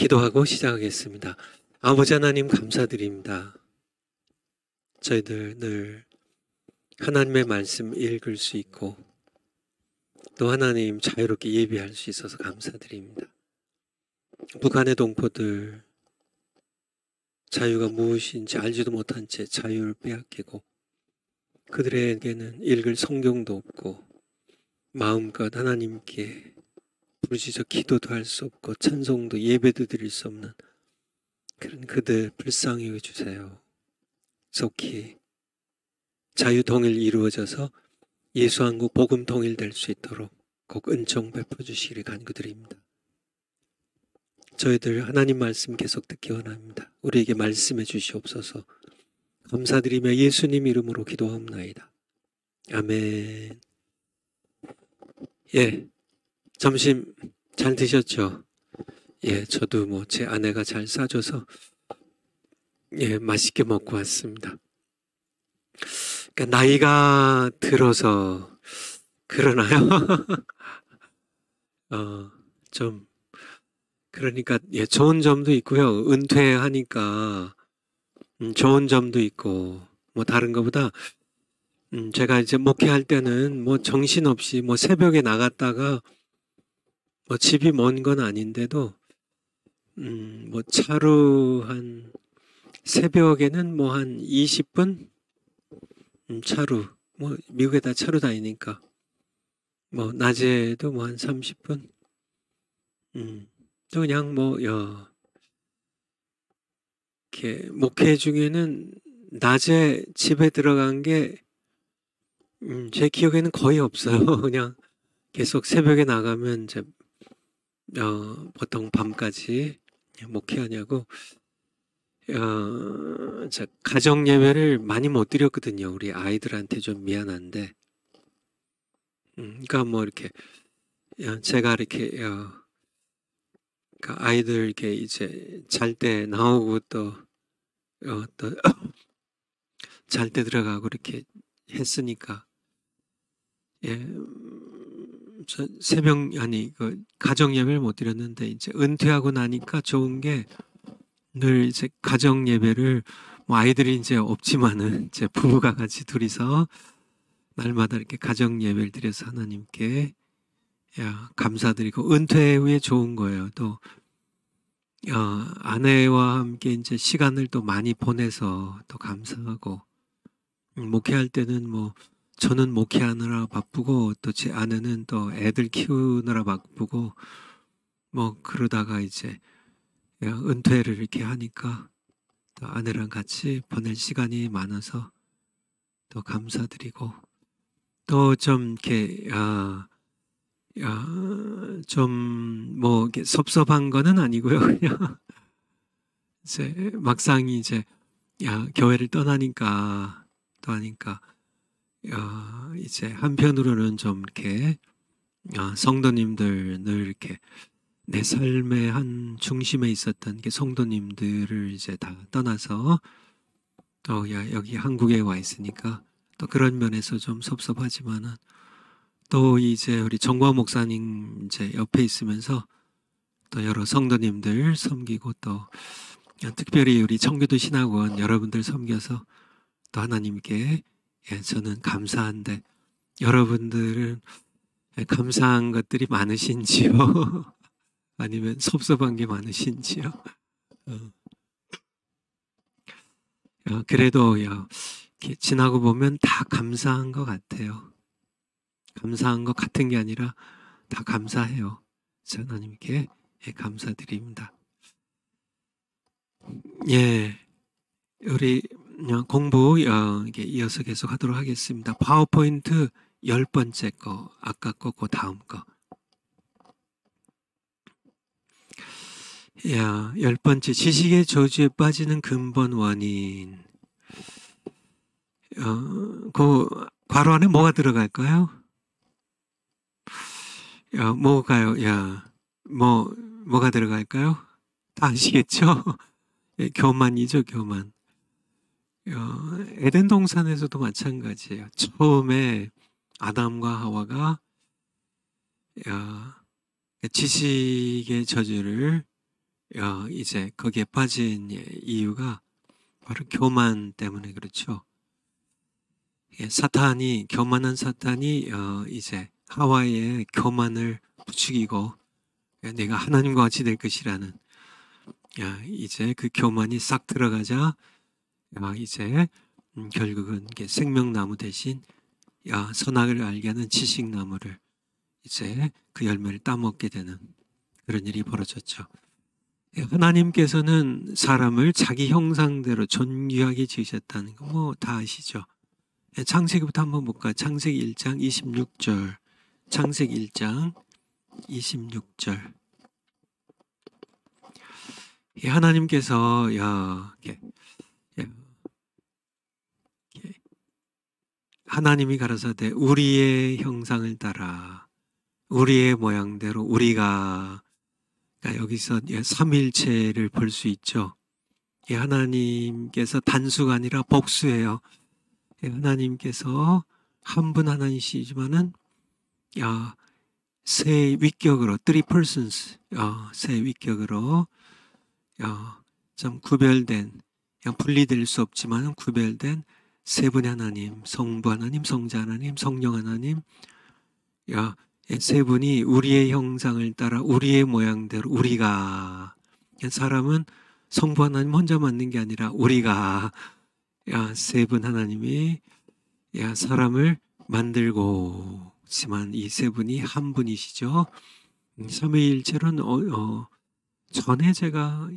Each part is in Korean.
기도하고 시작하겠습니다. 아버지 하나님 감사드립니다. 저희들 늘 하나님의 말씀 읽을 수 있고 또 하나님 자유롭게 예배할 수 있어서 감사드립니다. 북한의 동포들 자유가 무엇인지 알지도 못한 채 자유를 빼앗기고 그들에게는 읽을 성경도 없고 마음껏 하나님께 부르짖어 기도도 할 수 없고 찬송도 예배도 드릴 수 없는 그런 그들 불쌍히 여겨주세요. 속히 자유 통일 이루어져서 예수 한국 복음 통일될 수 있도록 꼭 은총 베풀어 주시기를 간구드립니다. 저희들 하나님 말씀 계속 듣기 원합니다. 우리에게 말씀해 주시옵소서. 감사드리며 예수님 이름으로 기도하옵나이다. 아멘. 예, 점심 잘 드셨죠? 예, 저도 제 아내가 잘 싸줘서 맛있게 먹고 왔습니다. 그러니까 나이가 들어서 그러나요? 좀 그러니까 좋은 점도 있고요. 은퇴하니까 좋은 점도 있고 다른 것보다 제가 이제 목회할 때는 정신없이 새벽에 나갔다가 집이 먼 건 아닌데도 차로 한 새벽에는 한 20분 차로 미국에다 차로 다니니까 낮에도 한 30분 또 그냥 이렇게 목회 중에는 낮에 집에 들어간 게 제 기억에는 거의 없어요. 그냥 계속 새벽에 나가면 이제 보통 밤까지 목회하냐고 가정 예배를 많이 못 드렸거든요. 우리 아이들한테 좀 미안한데 그러니까 이렇게 제가 이렇게 그러니까 아이들 이렇게 이제 잘 때 나오고 또 잘 때 들어가고 이렇게 했으니까 가정 예배를 못 드렸는데 이제 은퇴하고 나니까 좋은 게 늘 이제 가정 예배를 아이들이 이제 없지만은 이제 부부가 같이 둘이서 날마다 이렇게 가정 예배를 드려서 하나님께 감사드리고 은퇴 후에 좋은 거예요. 또 아내와 함께 이제 시간을 또 많이 보내서 또 감사하고 목회할 때는 저는 목회하느라 바쁘고 또 제 아내는 또 애들 키우느라 바쁘고 그러다가 이제 은퇴를 이렇게 하니까 또 아내랑 같이 보낼 시간이 많아서 또 감사드리고 또 좀 이렇게 이렇게 섭섭한 거는 아니고요. 그냥 이제 막상 이제 교회를 떠나니까 또 하니까 이제 한편으로는 좀 이렇게 성도님들 늘 이렇게 내 삶의 한 중심에 있었던 게 성도님들을 이제 다 떠나서 또 여기 한국에 와 있으니까 또 그런 면에서 좀 섭섭하지만은 또 이제 우리 정광 목사님 이제 옆에 있으면서 또 여러 성도님들 섬기고 또 특별히 우리 청교도 신학원 여러분들 섬겨서 또 하나님께 저는 감사한데 여러분들은 감사한 것들이 많으신지요? 아니면 섭섭한 게 많으신지요? 그래도 이렇게 지나고 보면 다 감사한 것 같아요. 감사한 것 같은 게 아니라 다 감사해요. 하나님께 감사드립니다. 우리 공부 이어서 계속 하도록 하겠습니다. 파워포인트 10번째 거, 아까 거, 그 다음 거. 10번째, 지식의 저주에 빠지는 근본 원인. 그 괄호 안에 뭐가 들어갈까요? 뭐가요? 뭐가 들어갈까요? 다 아시겠죠? 교만이죠, 교만. 에덴 동산에서도 마찬가지예요. 처음에 아담과 하와가 지식의 저주를 이제 거기에 빠진 이유가 바로 교만 때문에 그렇죠. 교만한 사탄이 이제 하와의 교만을 부추기고 내가 하나님과 같이 될 것이라는 이제 그 교만이 싹 들어가자 이제 결국은 생명나무 대신 선악을 알게 하는 지식나무를 이제 그 열매를 따먹게 되는 그런 일이 벌어졌죠. 하나님께서는 사람을 자기 형상대로 존귀하게 지으셨다는 거 뭐 다 아시죠? 창세기부터 한번 볼까요? 창세기 1장 26절. 창세기 1장 26절. 하나님께서 하나님이 가라사대 우리의 형상을 따라 우리의 모양대로 우리가 여기서 삼일체를 볼 수 있죠. 하나님께서 단수가 아니라 복수예요. 하나님께서 한 분 하나님이시지만은 세 위격으로 three persons 세 위격으로 좀 구별된 분리될 수 없지만 구별된 세 분의 하나님, 성부 하나님, 성자 하나님, 성령 하나님 세 분이 우리의 형상을 따라 우리의 모양대로 우리가 사람은 성부 하나님 혼자 만든 게 아니라 우리가 세 분 하나님이 사람을 만들고지만 이 세 분이 한 분이시죠. 삼위일체로는 전에 제가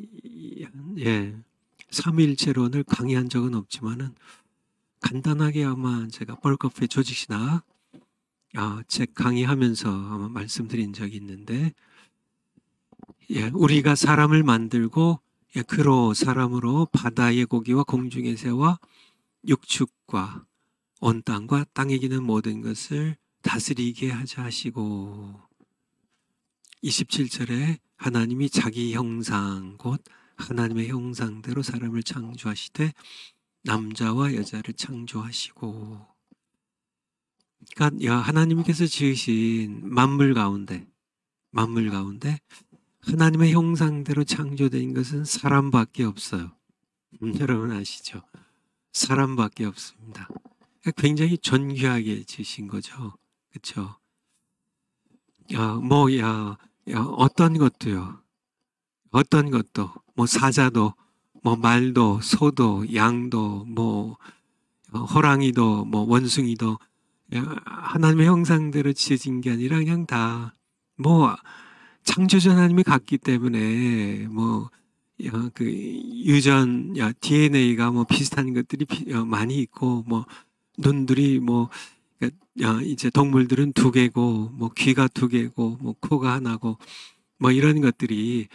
삼위일체론을 강의한 적은 없지만은 간단하게 아마 제가 벌크업의 조직신학 책 강의하면서 아마 말씀드린 적이 있는데 우리가 사람을 만들고 그로 사람으로 바다의 고기와 공중의 새와 육축과 온 땅과 땅에 기는 모든 것을 다스리게 하자 하시고 27절에 하나님이 자기 형상 곧 하나님의 형상대로 사람을 창조하시되 남자와 여자를 창조하시고 그러니까 하나님께서 지으신 만물 가운데 하나님의 형상대로 창조된 것은 사람밖에 없어요. 여러분 아시죠? 사람밖에 없습니다. 굉장히 존귀하게 지으신 거죠. 그렇죠? 어떤 것도 뭐 사자도 뭐 말도 소도 양도 뭐 호랑이도 뭐 원숭이도 하나님의 형상대로 지어진 게 아니라 그냥 다 뭐 창조주 하나님이 같기 때문에 그 유전 DNA가 뭐 비슷한 것들이 많이 있고 뭐 눈들이 이제 동물들은 두 개고 뭐 귀가 두 개고 뭐 코가 하나고 뭐 이런 것들이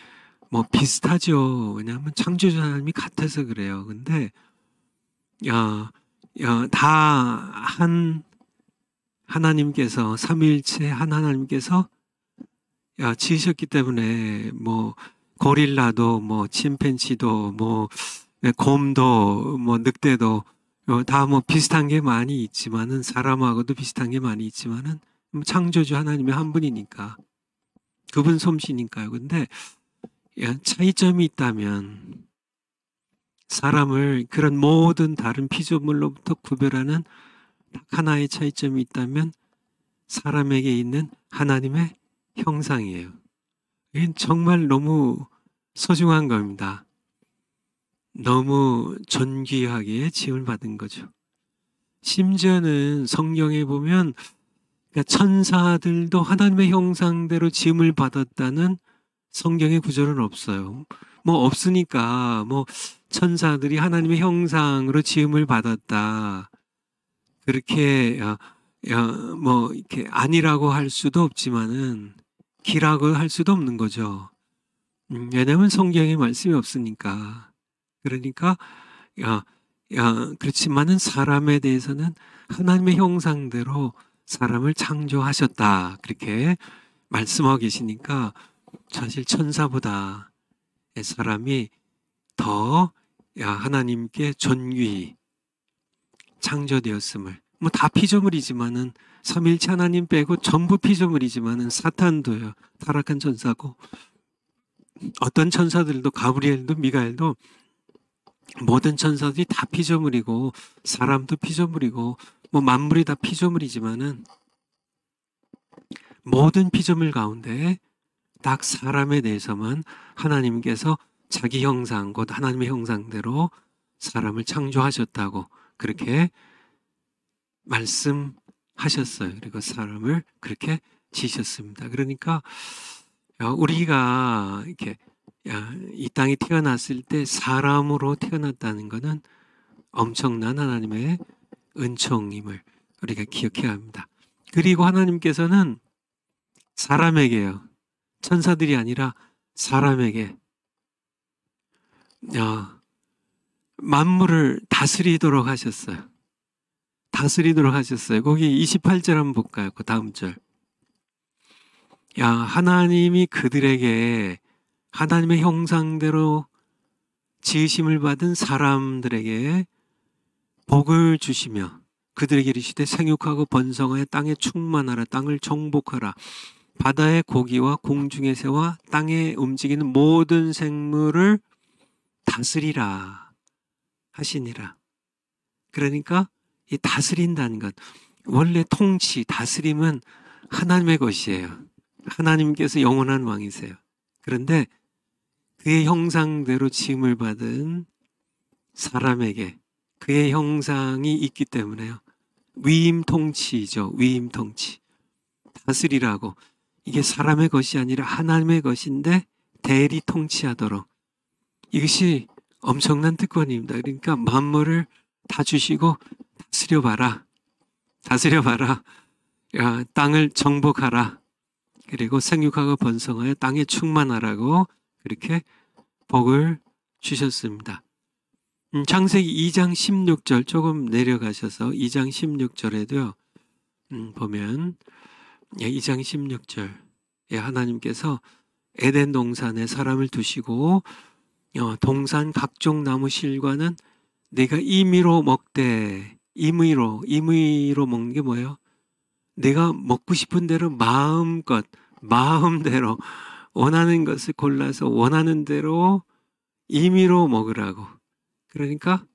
뭐 비슷하죠. 왜냐하면 창조주 하나님이 같아서 그래요. 근데 다 한 하나님께서 삼위일체 한 하나님께서 지으셨기 때문에 뭐 고릴라도 뭐 침팬지도 뭐 곰도 뭐 늑대도 다 뭐 비슷한 게 많이 있지만은 사람하고도 비슷한 게 많이 있지만은 창조주 하나님이 한 분이니까 그분 솜씨니까요. 근데 차이점이 있다면 사람을 그런 모든 다른 피조물로부터 구별하는 딱 하나의 차이점이 있다면 사람에게 있는 하나님의 형상이에요. 이건 정말 너무 소중한 겁니다. 너무 존귀하게 지음을 받은 거죠. 심지어는 성경에 보면 천사들도 하나님의 형상대로 지음을 받았다는 성경의 구절은 없어요. 뭐 없으니까 뭐 천사들이 하나님의 형상으로 지음을 받았다. 그렇게 뭐 이렇게 아니라고 할 수도 없지만은 기라고 할 수도 없는 거죠. 왜냐하면 성경에 말씀이 없으니까. 그러니까 그렇지만은 사람에 대해서는 하나님의 형상대로 사람을 창조하셨다. 그렇게 말씀하고 계시니까 사실 천사보다 사람이 더 하나님께 존귀히 창조되었음을 뭐 다 피조물이지만은 삼일체 하나님 빼고 전부 피조물이지만은 사탄도요 타락한 천사고 어떤 천사들도 가브리엘도 미가엘도 모든 천사들이 다 피조물이고 사람도 피조물이고 뭐 만물이 다 피조물이지만은 모든 피조물 가운데 딱 사람에 대해서만 하나님께서 자기 형상, 곧 하나님의 형상대로 사람을 창조하셨다고 그렇게 말씀하셨어요. 그리고 사람을 그렇게 지으셨습니다. 그러니까 우리가 이렇게 이 땅에 태어났을 때 사람으로 태어났다는 것은 엄청난 하나님의 은총임을 우리가 기억해야 합니다. 그리고 하나님께서는 사람에게요, 천사들이 아니라 사람에게 만물을 다스리도록 하셨어요. 다스리도록 하셨어요. 거기 28절 한번 볼까요? 그 다음 절. 하나님이 그들에게 하나님의 형상대로 지으심을 받은 사람들에게 복을 주시며 그들에게 이르시되 생육하고 번성하여 땅에 충만하라, 땅을 정복하라, 바다의 고기와 공중의 새와 땅에 움직이는 모든 생물을 다스리라 하시니라. 그러니까 이 다스린다는 것, 원래 통치, 다스림은 하나님의 것이에요. 하나님께서 영원한 왕이세요. 그런데 그의 형상대로 지음을 받은 사람에게 그의 형상이 있기 때문에요. 위임 통치죠. 위임 통치. 다스리라고. 이게 사람의 것이 아니라 하나님의 것인데 대리 통치하도록. 이것이 엄청난 특권입니다. 그러니까 만물을 다 주시고 다스려봐라. 다스려봐라. 땅을 정복하라. 그리고 생육하고 번성하여 땅에 충만하라고 그렇게 복을 주셨습니다. 창세기 2장 16절 조금 내려가셔서 2장 16절에도요. 보면 2장 16절 하나님께서 에덴 동산에 사람을 두시고 동산 각종 나무 실과는 내가 임의로 먹되, 임의로 먹는 게 뭐예요? 내가 먹고 싶은 대로 마음대로 원하는 것을 골라서 원하는 대로 임의로 먹으라고. 그러니까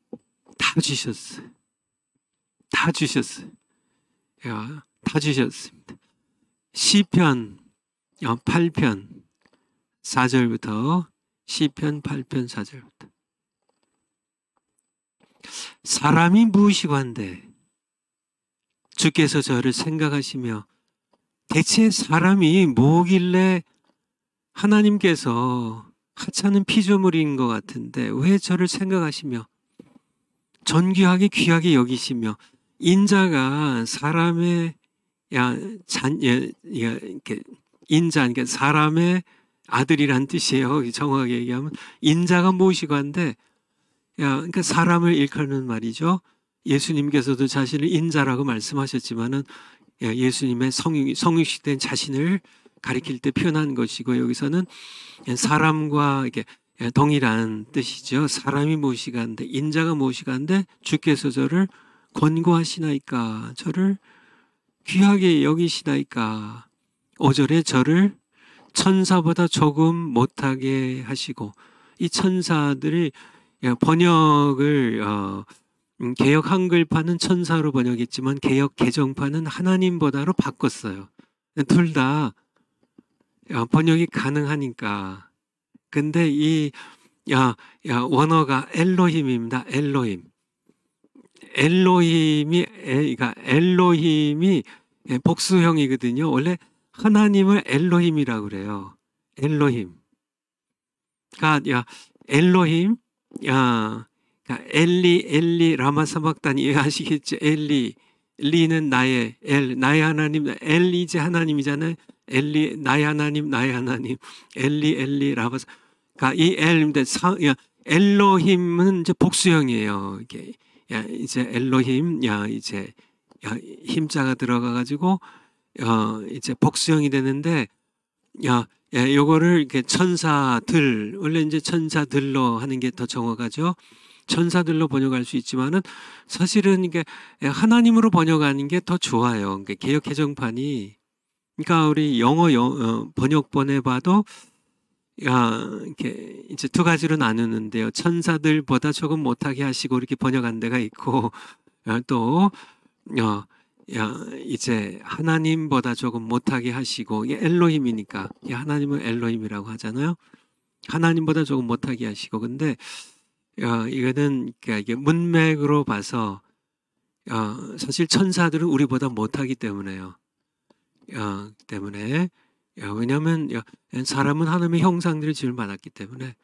다 주셨어요. 다 주셨어요. 다 주셨습니다. 시편 8편 4절부터 시편 8편 4절부터 사람이 무엇이관데 주께서 저를 생각하시며, 대체 사람이 뭐길래 하나님께서 하찮은 피조물인 것 같은데 왜 저를 생각하시며 존귀하게 귀하게 여기시며, 인자가 사람의 인자, 그러니까 사람의 아들이란 뜻이에요. 정확하게 얘기하면 인자가 무엇이관데, 그러니까 사람을 일컫는 말이죠. 예수님께서도 자신을 인자라고 말씀하셨지만은 예수님의 성육시된 자신을 가리킬 때 표현한 것이고, 여기서는 사람과 이렇게 동일한 뜻이죠. 사람이 무엇이간데, 인자가 무엇이간데 주께서 저를 권고하시나이까, 저를 귀하게 여기시나이까. 5절에 저를 천사보다 조금 못하게 하시고, 이 천사들이 번역을 개역 한글판은 천사로 번역했지만 개역 개정판은 하나님보다로 바꿨어요. 둘 다 번역이 가능하니까. 근데 이 원어가 엘로힘입니다. 엘로힘이 복수형이거든요. 원래 하나님을 엘로힘이라고 그래요. 엘로힘. 그러니까 엘로힘, 엘리 라마 사박단 이해하시겠죠? 리는 나의 하나님, 이제 하나님이잖아요. 나의 하나님, 엘리 라마. 그러니까 이 엘로힘은 이제 복수형이에요. 이게 이제 엘로힘, 이제 힘자가 들어가가지고 이제 복수형이 되는데, 요거를 이렇게 천사들, 원래 이제 천사들로 하는 게 더 정확하죠. 천사들로 번역할 수 있지만은 사실은 이게 하나님으로 번역하는 게 더 좋아요. 그러니까 개역 개정판이, 그러니까 우리 영어 번역본에 봐도 이렇게 이제 두 가지로 나누는데요. 천사들보다 조금 못하게 하시고 이렇게 번역한 데가 있고, 또 이제 하나님보다 조금 못하게 하시고, 이게 엘로힘이니까, 하나님은 엘로힘이라고 하잖아요. 하나님보다 조금 못하게 하시고, 근데 이거는 그러니까 이게 문맥으로 봐서 사실 천사들은 우리보다 못하기 때문에요. 왜냐하면 사람은 하나님의 형상들을 지을 받았기 때문에,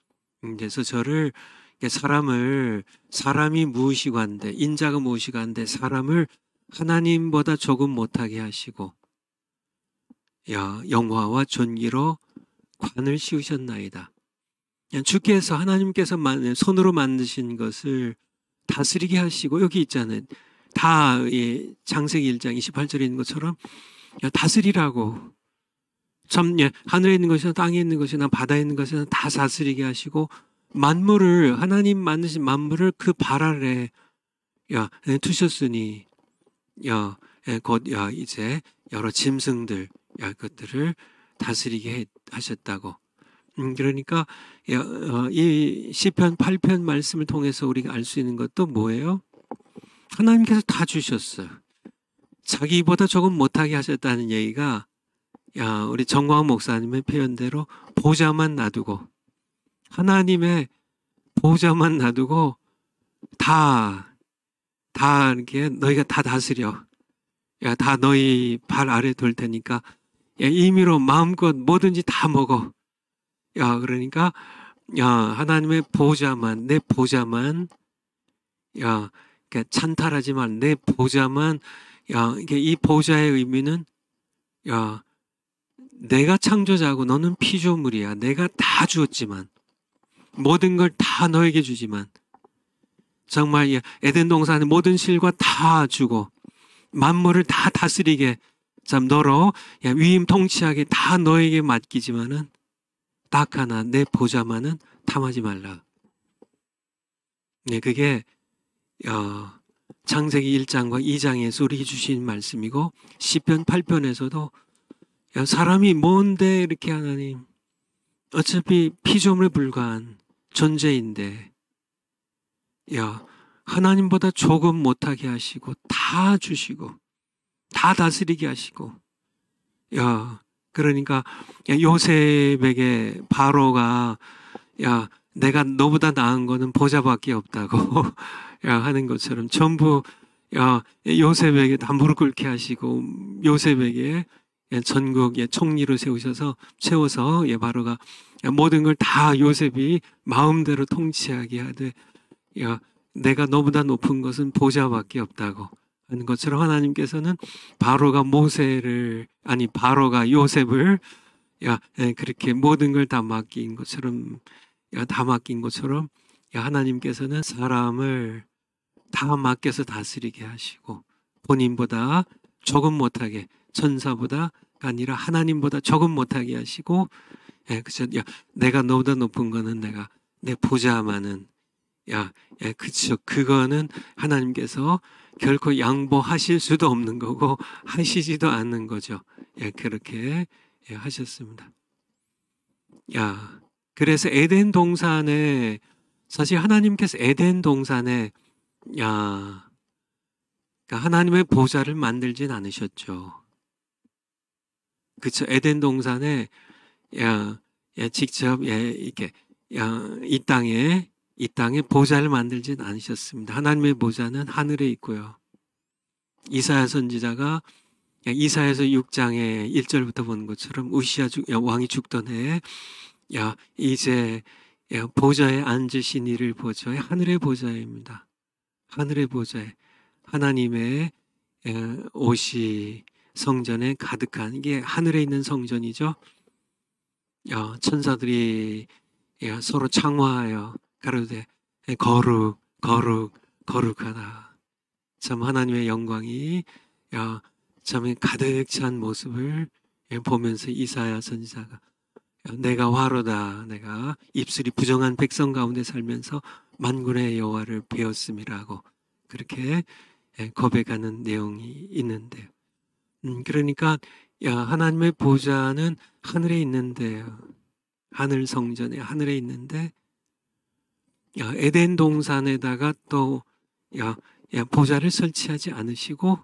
그래서 사람이 무엇이고 한데, 인자가 무엇이고 한데 사람을 하나님보다 조금 못하게 하시고 영화와 존귀로 관을 씌우셨나이다. 주께서 하나님께서 손으로 만드신 것을 다스리게 하시고, 여기 있잖아요. 다 창세기 1장 28절에 있는 것처럼 다스리라고, 참 하늘에 있는 것이나 땅에 있는 것이나 바다에 있는 것이나 다 다스리게 하시고, 만물을, 하나님 만드신 만물을 그 발 아래 두셨으니 곧 이제 여러 짐승들 그것들을 다스리게 하셨다고. 그러니까 이 시편 8편 말씀을 통해서 우리가 알 수 있는 것도 뭐예요? 하나님께서 다 주셨어요. 자기보다 조금 못하게 하셨다는 얘기가, 우리 정광훈 목사님의 표현대로 보좌만 놔두고, 하나님의 보좌만 놔두고 다 이렇게 너희가 다 다스려. 다 너희 발 아래 둘 테니까 임의로 마음껏 뭐든지 다 먹어. 그러니까 하나님의 보좌만, 내 보좌만, 그러니까 찬탈하지 말, 내 보좌만. 이 보좌의 의미는 내가 창조자고 너는 피조물이야. 내가 다 주었지만, 모든 걸 다 너에게 주지만, 정말 에덴 동산의 모든 실과 다 주고 만물을 다 다스리게 참 너로 위임 통치하게 다 너에게 맡기지만은 딱 하나, 내 보좌만은 탐하지 말라. 그게 창세기 1장과 2장에서 우리에게 주신 말씀이고, 시편 8편에서도 사람이 뭔데 이렇게 하나님, 어차피 피조물에 불과한 존재인데 하나님보다 조금 못하게 하시고 다 주시고 다 다스리게 하시고, 그러니까 요셉에게 바로가 내가 너보다 나은 거는 보좌밖에 없다고 하는 것처럼 전부 요셉에게 다 무릎 꿇게 하시고, 요셉에게 전국의 총리로 세워서 바로가 모든 걸 다 요셉이 마음대로 통치하게 하되, 내가 너보다 높은 것은 보좌밖에 없다고 하는 것처럼, 하나님께서는 바로가 요셉을 그렇게 모든 걸 다 맡긴 것처럼, 하나님께서는 사람을 다 맡겨서 다스리게 하시고, 본인보다 조금 못하게, 천사보다 아니라 하나님보다 조금 못하게 하시고, 그쵸? 내가 너보다 높은 거는 내 보좌만은, 그쵸. 그거는 하나님께서 결코 양보하실 수도 없는 거고 하시지도 않는 거죠. 그렇게 하셨습니다. 그래서 에덴 동산에, 사실 하나님께서 에덴 동산에 그러니까 하나님의 보좌를 만들진 않으셨죠. 그쵸. 에덴 동산에 직접 이렇게 이 땅에 보좌를 만들진 않으셨습니다. 하나님의 보좌는 하늘에 있고요. 이사야 선지자가 이사야서 6장에 1절부터 보는 것처럼 우시야 왕이 죽던 해에 이제 보좌에 앉으신 이를 보좌에, 하늘의 보좌입니다. 하늘의 보좌에 하나님의 옷이 성전에 가득한, 이게 하늘에 있는 성전이죠. 천사들이 서로 창화하여 가로되 거룩하다. 참 하나님의 영광이 참 가득 찬 모습을 보면서 이사야 선지자가 내가 화로다, 내가 입술이 부정한 백성 가운데 살면서 만군의 여호와를 배웠음이라고 그렇게 고백하는 내용이 있는데요. 그러니까 하나님의 보좌는 하늘에 있는데요. 하늘 성전에 하늘에 있는데 에덴 동산에다가 또 보좌를 설치하지 않으시고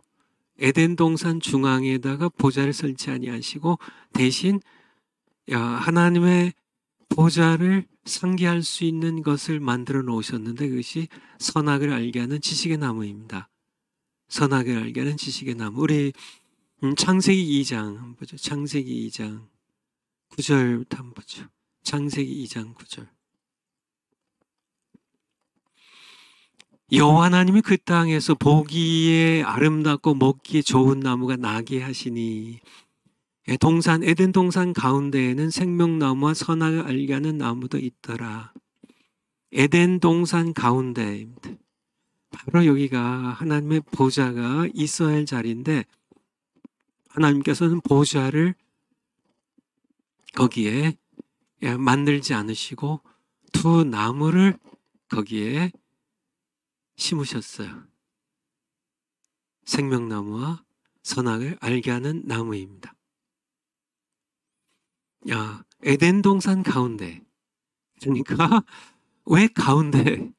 에덴 동산 중앙에다가 보좌를 설치 아니하시고 대신 하나님의 보좌를 상기할 수 있는 것을 만들어 놓으셨는데 그것이 선악을 알게 하는 지식의 나무입니다. 선악을 알게 하는 지식의 나무. 우리 창세기 2장 한번 보죠. 창세기 2장 9절부터 한번 보죠. 창세기 2장 9절. 여호와 하나님이 그 땅에서 보기에 아름답고 먹기에 좋은 나무가 나게 하시니 동산 에덴 동산 가운데에는 생명나무와 선악을 알게 하는 나무도 있더라. 에덴 동산 가운데입니다. 바로 여기가 하나님의 보좌가 있어야 할 자리인데 하나님께서는 보좌를 거기에 만들지 않으시고 두 나무를 거기에 심으셨어요. 생명나무와 선악을 알게 하는 나무입니다. 에덴 동산 가운데. 그러니까 왜 가운데?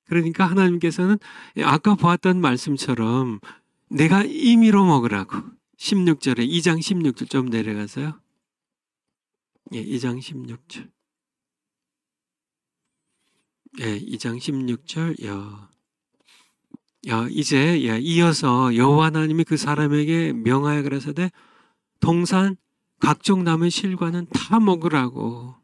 그러니까 하나님께서는 아까 보았던 말씀처럼 내가 임의로 먹으라고 16절에 2장 16절 좀 내려가서요. 2장 16절. 2장 16절. 이제 이어서 여호와 하나님이 그 사람에게 명하여 가라사대 동산 각종 나무의 실과는 다 먹으라고.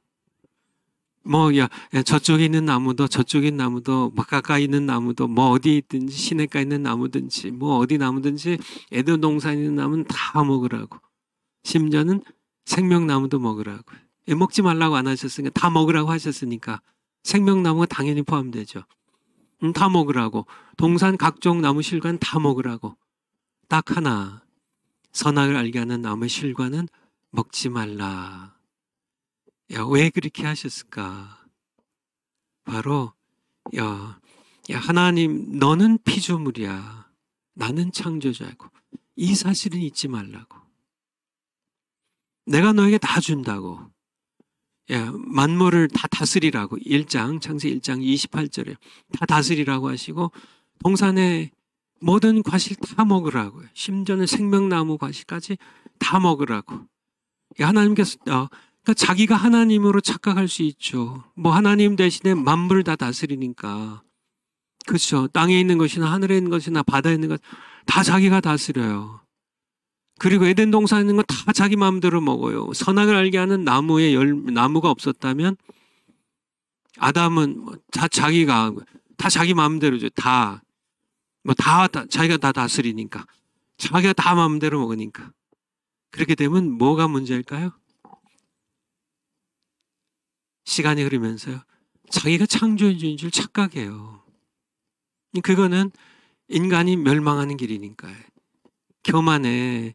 저쪽에 있는 나무도 저쪽에 있는 나무도 가까이 있는 나무도 어디 있든지 시냇가에 있는 나무든지 어디 나무든지 에덴 동산에 있는 나무는 다 먹으라고. 심지어는 생명나무도 먹으라고. 먹지 말라고 안 하셨으니까 다 먹으라고 하셨으니까 생명나무가 당연히 포함되죠. 다 먹으라고. 동산 각종 나무 실과는 다 먹으라고. 딱 하나 선악을 알게 하는 나무의 실과는 먹지 말라. 왜 그렇게 하셨을까? 바로 하나님 너는 피조물이야. 나는 창조자고. 이 사실은 잊지 말라고. 내가 너에게 다 준다고. 만물을 다 다스리라고. 창세기 1장 28절에 다 다스리라고 하시고 동산의 모든 과실 다 먹으라고요. 심지어는 생명나무 과실까지 다 먹으라고. 하나님께서 그러니까 자기가 하나님으로 착각할 수 있죠. 하나님 대신에 만물을 다 다스리니까. 그렇죠. 땅에 있는 것이나 하늘에 있는 것이나 바다에 있는 것 다 자기가 다스려요. 그리고 에덴 동산에 있는 건 다 자기 마음대로 먹어요. 선악을 알게 하는 나무가 없었다면 아담은 다 자기 마음대로죠. 다 자기가 다 다스리니까. 자기가 다 마음대로 먹으니까. 그렇게 되면 뭐가 문제일까요? 시간이 흐르면서요. 자기가 창조주인 줄 착각해요. 그거는 인간이 멸망하는 길이니까요. 교만은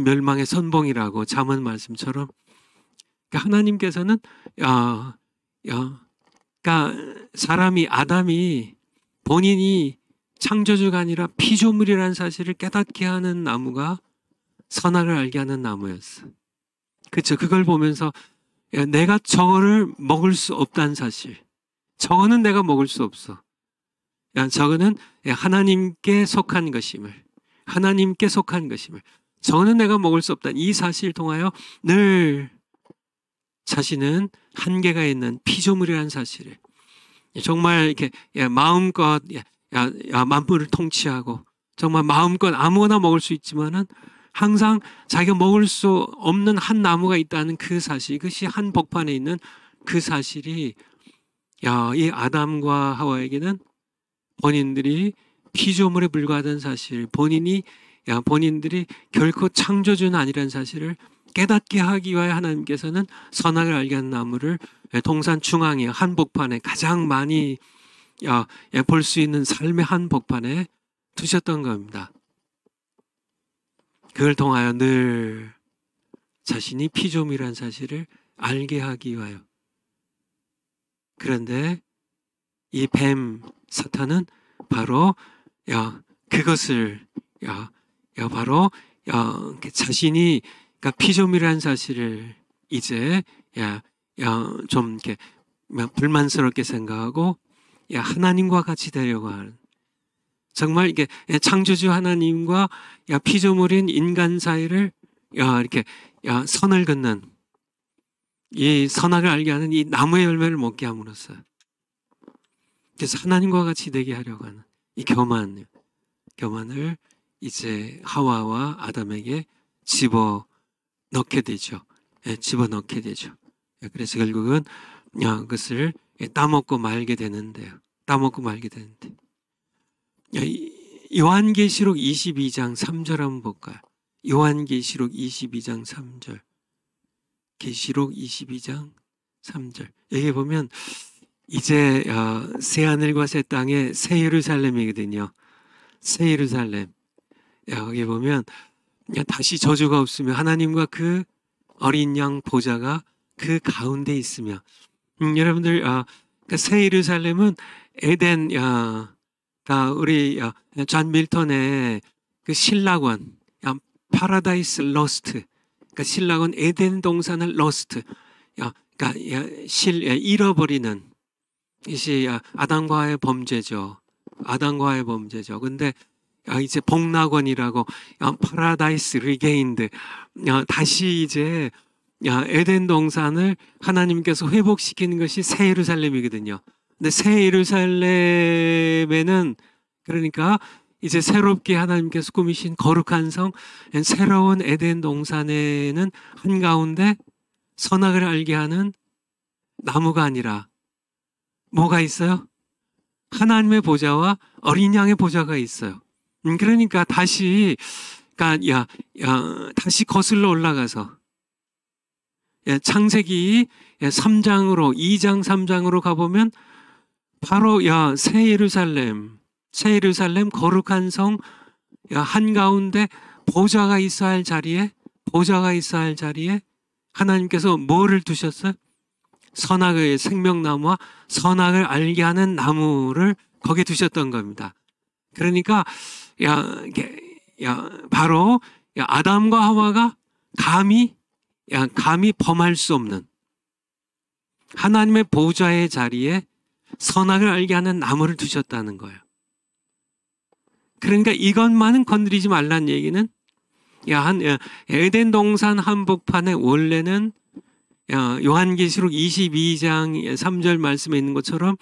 멸망의 선봉이라고 잠언 말씀처럼. 그러니까 하나님께서는 그러니까 아담이 본인이 창조주가 아니라 피조물이라는 사실을 깨닫게 하는 나무가 선악을 알게 하는 나무였어. 그렇죠. 그걸 보면서 내가 저거를 먹을 수 없다는 사실. 저거는 내가 먹을 수 없어. 저거는 하나님께 속한 것임을. 하나님께 속한 것임을. 저거는 내가 먹을 수 없다. 이 사실을 통하여 늘 자신은 한계가 있는 피조물이라는 사실을 정말 이렇게 마음껏 만물을 통치하고 정말 마음껏 아무거나 먹을 수 있지만은 항상 자기가 먹을 수 없는 한 나무가 있다는 그 사실, 이것이 한 복판에 있는 그 사실이 이 아담과 하와에게는 본인들이 피조물에 불과하다는 사실, 본인들이 결코 창조주는 아니라는 사실을 깨닫게 하기 위하여 하나님께서는 선악을 알게 하는 나무를 동산 중앙에 한 복판에 가장 많이 볼 수 있는 삶의 한 복판에 두셨던 겁니다. 그걸 통하여 늘 자신이 피조물이라는 사실을 알게 하기 위하여. 그런데 이 뱀 사탄은 바로 그것을 바로 자신이 그러니까 피조물이라는 사실을 이제 좀 이렇게 불만스럽게 생각하고 하나님과 같이 되려고 하는, 정말 이게 창조주 하나님과 피조물인 인간 사이를 이렇게 선을 긋는, 이 선악을 알게 하는 이 나무의 열매를 먹게 함으로써, 그래서 하나님과 같이 되게 하려고 하는 이 교만을 이제 하와와 아담에게 집어넣게 되죠. 집어넣게 되죠. 그래서 결국은 그것을 따먹고 말게 되는데요. 따먹고 말게 되는데, 요한계시록 22장 3절 한번 볼까요? 요한계시록 22장 3절. 계시록 22장 3절. 여기 보면 이제 새하늘과 새 땅의 새 예루살렘이거든요. 새 예루살렘. 여기 보면 다시 저주가 없으며 하나님과 그 어린 양 보좌가 그 가운데 있으며, 여러분들 그 새 예루살렘은 에덴, 우리 존 밀턴의 그 신락원, 파라다이스 러스트, 그러니까 신락원 에덴 동산을 러스트, 그러니까 잃어버리는 이것이 아담과의 범죄죠. 아담과의 범죄죠. 근데 이제 복락원이라고, 파라다이스 리게인드, 다시 이제 에덴 동산을 하나님께서 회복시키는 것이 새 예루살렘이거든요. 근데 새 예루살렘에는, 그러니까 이제 새롭게 하나님께서 꾸미신 거룩한 성, 새로운 에덴 동산에는 한가운데 선악을 알게 하는 나무가 아니라 뭐가 있어요? 하나님의 보좌와 어린 양의 보좌가 있어요. 그러니까 다시 거슬러 올라가서 창세기 3장으로 2장 3장으로 가보면 바로 새 예루살렘 거룩한 성 한가운데 보좌가 있어야 할 자리에 하나님께서 뭐를 두셨어요? 선악의 생명나무와 선악을 알게 하는 나무를 거기에 두셨던 겁니다. 그러니까 바로 아담과 하와가 감히 범할 수 없는 하나님의 보좌의 자리에 선악을 알게 하는 나무를 두셨다는 거예요. 그러니까 이것만은 건드리지 말라는 얘기는, 에덴 동산 한복판에 원래는 요한계시록 22장 3절 말씀에 있는 것처럼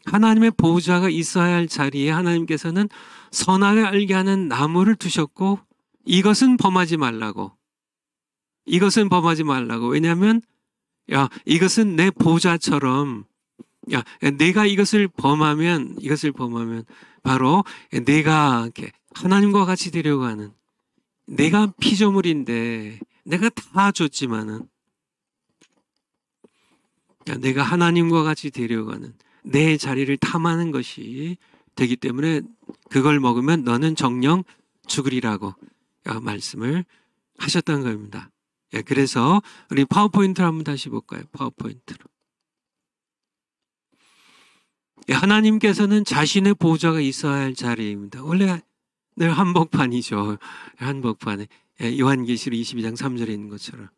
하나님의 보좌가 있어야 할 자리에 하나님께서는 선악을 알게 하는 나무를 두셨고, 이것은 범하지 말라고. 왜냐하면 이것은 내 보좌처럼, 내가 이것을 범하면 바로 내가 하나님과 같이 되려고 하는, 내가 피조물인데 내가 다 줬지만은 내가 하나님과 같이 되려고 하는 내 자리를 탐하는 것이 되기 때문에 그걸 먹으면 너는 정녕 죽으리라고 말씀을 하셨던 겁니다. 그래서 우리 파워포인트를 한번 다시 볼까요? 파워포인트로. 하나님께서는 자신의 보좌가 있어야 할 자리입니다. 원래 늘 한복판이죠. 한복판에 요한계시록 22장 3절에 있는 것처럼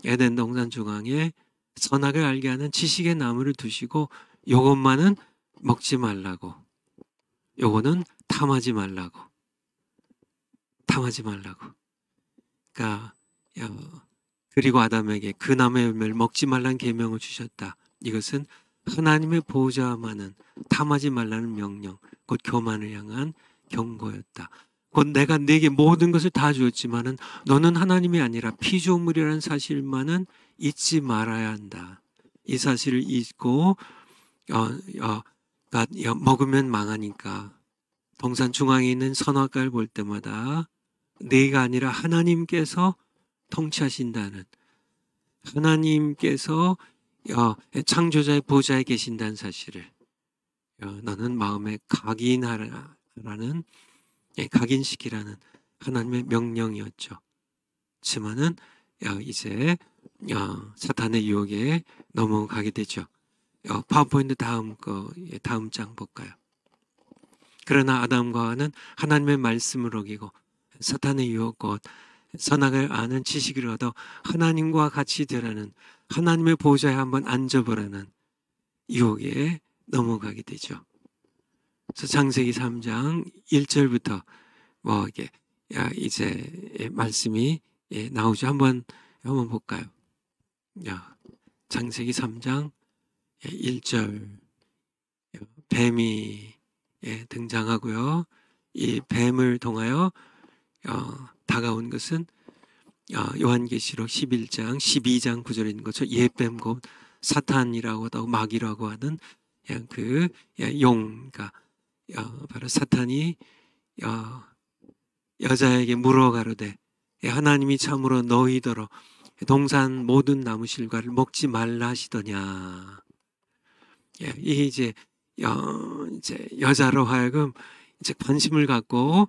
에덴 동산 중앙에 선악을 알게 하는 지식의 나무를 두시고, 요것만은 먹지 말라고, 요거는 탐하지 말라고. 그러니까 그리고 아담에게 그 나무의 열매를 먹지 말라는 계명을 주셨다. 이것은 하나님의 보좌만은 탐하지 말라는 명령, 곧 교만을 향한 경고였다. 곧 내가 네게 모든 것을 다 주었지만은 너는 하나님이 아니라 피조물이라는 사실만은 잊지 말아야 한다. 이 사실을 잊고 먹으면 망하니까 동산 중앙에 있는 선악과를 볼 때마다 내가 아니라 하나님께서 통치하신다는, 하나님께서 창조자의 보좌에 계신다는 사실을 너는 마음에 각인시키라는 하나님의 명령이었죠. 하지만은 이제 사탄의 유혹에 넘어가게 되죠. 파워포인트 다음 장 볼까요? 그러나 아담과 하와는 하나님의 말씀을 어기고 사탄의 유혹 곧 선악을 아는 지식을 얻어 하나님과 같이 되라는, 하나님의 보좌에 한번 앉아보라는 유혹에 넘어가게 되죠. 그래서 창세기 3장 1절부터 뭐 이게 이제 말씀이 나오죠. 한번 볼까요? 창세기 3장 1절 뱀이 등장하고요. 이 뱀을 통하여 다가온 것은 요한계시록 11장 12장 9절에 있는 것처럼 옛뱀 곧 사탄이라고 하고 마귀라고 하는 그 용, 그러니까 바로 사탄이 여자에게 물어가로되 하나님이 참으로 너희더러 동산 모든 나무 실과를 먹지 말라 하시더냐. 이게 이제 여자로 하여금 이제 관심을 갖고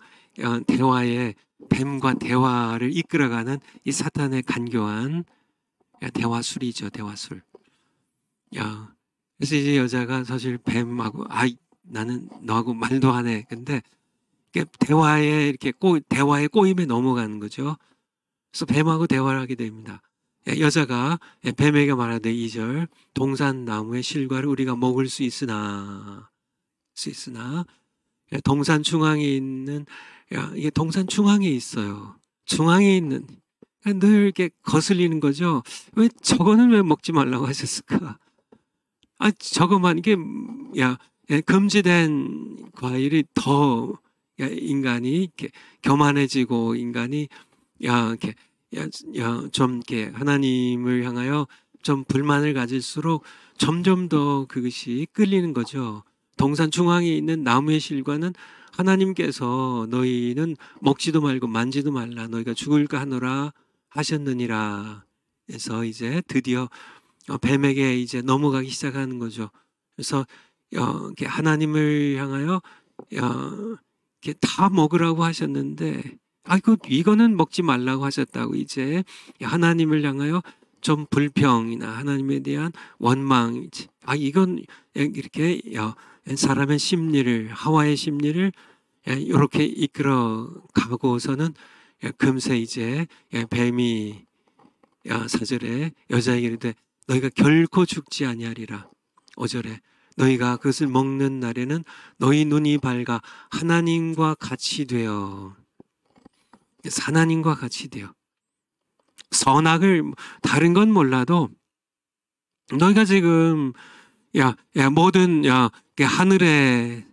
대화에 뱀과 대화를 이끌어가는 이 사탄의 간교한 대화술이죠. 대화술. 그래서 이제 여자가 사실 뱀하고 나는 너하고 말도 안 해. 근데 대화에 이렇게 대화의 꼬임에 넘어가는 거죠. 그래서 뱀하고 대화를 하게 됩니다. 여자가 뱀에게 말하되 2절 동산 나무의 실과를 우리가 먹을 수 있으나 동산 중앙에 있는 이게 동산 중앙에 있어요. 중앙에 있는 늘 이렇게 거슬리는 거죠. 왜 저거는 왜 먹지 말라고 하셨을까? 저거만 이게 금지된 과일이 더 인간이 이렇게 교만해지고 인간이 이렇게 좀 이렇게 하나님을 향하여 좀 불만을 가질수록 점점 더 그것이 끌리는 거죠. 동산 중앙에 있는 나무의 실과는 하나님께서 너희는 먹지도 말고 만지도 말라 너희가 죽을까 하노라 하셨느니라 해서 이제 드디어 뱀에게 이제 넘어가기 시작하는 거죠. 그래서 하나님을 향하여 이렇게 다 먹으라고 하셨는데 이거는 먹지 말라고 하셨다고 이제 하나님을 향하여 좀 불평이나 하나님에 대한 원망, 이건 이렇게 사람의 심리를 하와의 심리를 이렇게 이끌어 가고서는 금세 이제 뱀이 4절에 여자에게 이르되 너희가 결코 죽지 아니하리라. 5절에 너희가 그것을 먹는 날에는 너희 눈이 밝아 하나님과 같이 되어 하나님과 같이 되어 선악을 다른 건 몰라도 너희가 지금 모든 하늘의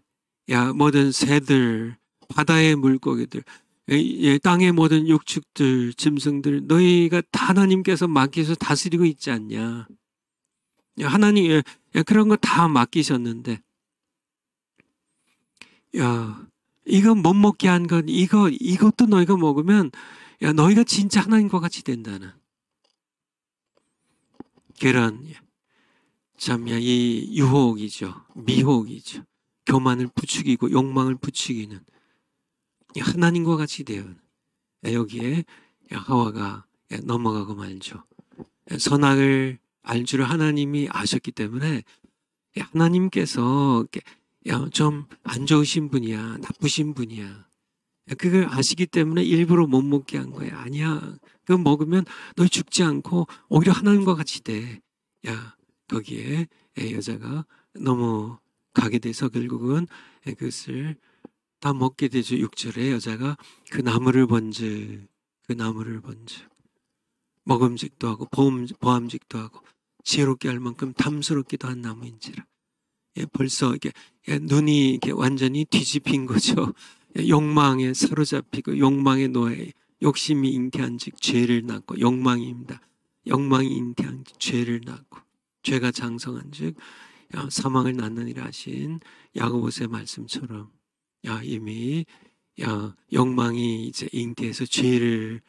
모든 새들 바다의 물고기들 땅의 모든 육축들 짐승들 너희가 다 하나님께서 맡기셔서 다스리고 있지 않냐. 하나님 그런 거 다 맡기셨는데 이거 못 먹게 한 건 이것도 너희가 먹으면 너희가 진짜 하나님과 같이 된다는 그런 이 유혹이죠. 미혹이죠. 교만을 부추기고 욕망을 부추기는 하나님과 같이 되어 여기에 하와가 넘어가고 말죠. 선악을 알 줄 하나님이 아셨기 때문에 하나님께서 좀 안 좋으신 분이야, 나쁘신 분이야. 그걸 아시기 때문에 일부러 못 먹게 한 거야. 아니야. 그거 먹으면 너희 죽지 않고 오히려 하나님과 같이 돼. 거기에 여자가 넘어가게 돼서 결국은 그것을 다 먹게 되죠. 6절에 여자가 그 나무를 본즉 먹음직도 하고 보암직도 하고 지혜롭게 할 만큼 탐스럽기도 한 나무인지라. 벌써 이게 눈이 이렇게 완전히 뒤집힌 거죠. 욕망에 사로잡히고 욕망의 노예, 욕심이 잉태한즉 죄를 낳고 욕망입니다. 욕망이 잉태한즉 죄를 낳고 죄가 장성한즉 사망을 낳느니라 하신 야고보서의 말씀처럼 이미 욕망이 이제 잉태해서 죄를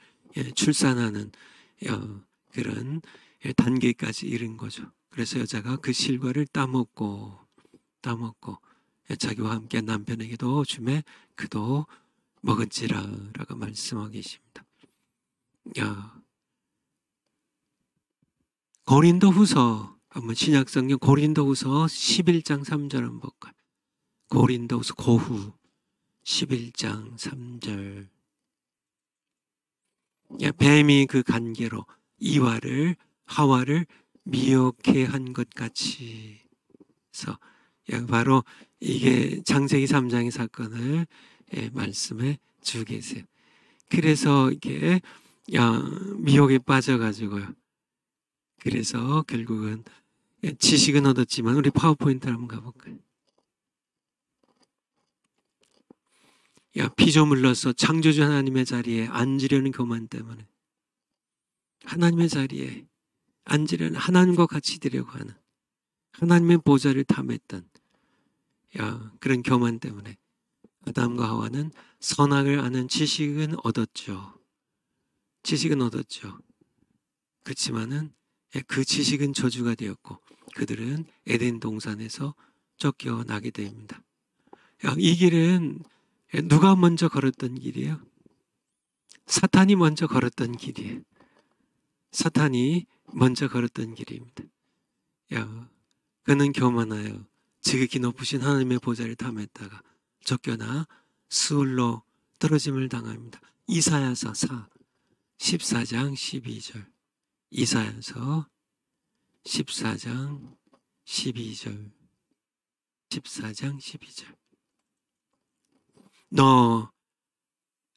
출산하는 그런 단계까지 이른 거죠. 그래서 여자가 그 실과를 따먹고 자기와 함께 남편에게도 주매 그도 먹은지라라고 말씀하고 계십니다. 고린도후서 한번 신약성경 고린도후서 11장 3절 한번 볼까요? 고린도후서 고후 11장 3절 뱀이 그 간계로 하와를 미혹해 한 것 같이. 그래서 바로 이게 창세기 3장의 사건을 말씀해 주고 계세요. 그래서 이게 미혹에 빠져가지고요. 그래서 결국은 지식은 얻었지만 우리 파워포인트 한번 가볼까요? 피조물로서 창조주 하나님의 자리에 앉으려는 교만 때문에 하나님의 자리에 앉으려는 하나님과 같이 되려고 하는 하나님의 보좌를 탐했던 그런 교만 때문에 아담과 하와는 선악을 아는 지식은 얻었죠. 지식은 얻었죠. 그렇지만은 그 지식은 저주가 되었고 그들은 에덴 동산에서 쫓겨나게 됩니다. 이 길은 누가 먼저 걸었던 길이에요? 사탄이 먼저 걸었던 길이에요. 사탄이 먼저 걸었던 길입니다. 그는 교만하여 지극히 높으신 하나님의 보좌를 탐했다가 쫓겨나 수울로 떨어짐을 당합니다. 이사야서 14장 12절. 이사야서 14장 12절. 14장 12절. 너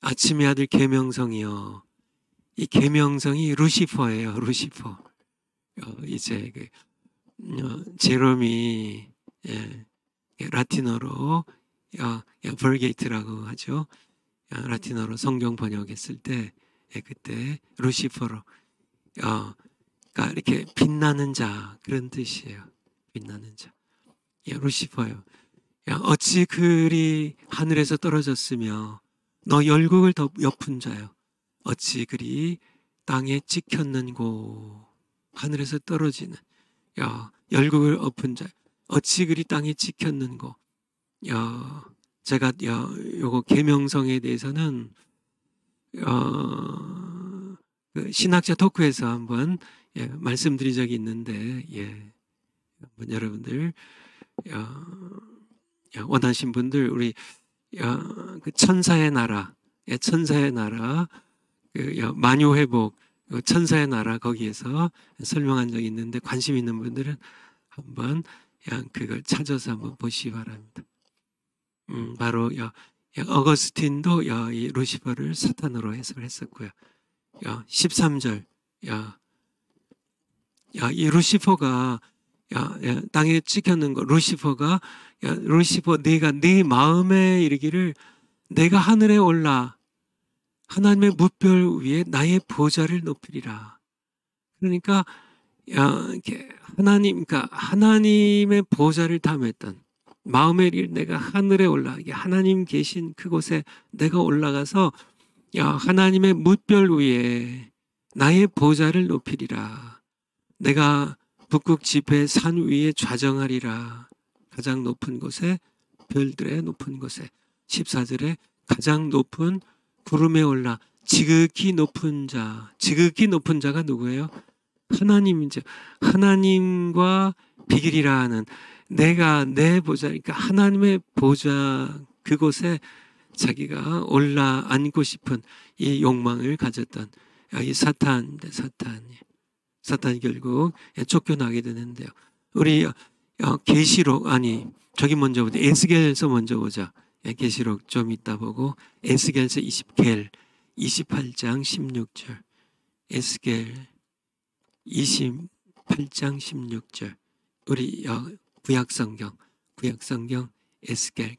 아침의 아들 계명성이여. 이 계명성이 루시퍼예요. 루시퍼. 이제 제롬이 라틴어로 벌게이트라고 하죠. 라틴어로 성경 번역했을 때 그때 루시퍼로 그러니까 이렇게 빛나는 자 그런 뜻이에요. 빛나는 자. 루시퍼요. 어찌 그리 하늘에서 떨어졌으며 너 열국을 덮은 자요. 어찌 그리 땅에 찍혔는고. 하늘에서 떨어지는 열국을 엎은 자. 어찌 그리 땅에 찍혔는고. 제가 요거 계명성에 대해서는 그 신학자 토크에서 한번 말씀드린 적이 있는데 한번 여러분들 원하신 분들 우리 그 천사의 나라 그 만유회복 천사의 나라 거기에서 설명한 적이 있는데 관심 있는 분들은 한번 그걸 찾아서 한번 보시기 바랍니다. 바로 어거스틴도 이 루시퍼를 사탄으로 해석을 했었고요. 13절 이 루시퍼가 땅에 찍혔는 거 루시퍼 네가 네 마음에 이르기를 내가 하늘에 올라 하나님의 무별 위에 나의 보좌를 높이리라. 그러니까 그러니까 하나님의 보좌를 탐했던 마음에 이르기를 내가 하늘에 올라 하나님 계신 그곳에 내가 올라가서 하나님의 무별 위에 나의 보좌를 높이리라. 내가 북극 지폐 산 위에 좌정하리라. 가장 높은 곳에 별들의 높은 곳에 14절에 가장 높은 구름에 올라 지극히 높은 자가 누구예요? 하나님이죠. 하나님과 비길이라 하는 내가 내 보좌 그러니까 하나님의 보좌 그곳에 자기가 올라 앉고 싶은 이 욕망을 가졌던 이 사탄이 결국 쫓겨나게 되는데요. 우리 계시록 저기 먼저 보자. 에스겔서 먼저 보자. 계시록 좀 이따 보고 에스겔서 28장 16절. 에스겔 28장 16절. 우리 구약성경 에스겔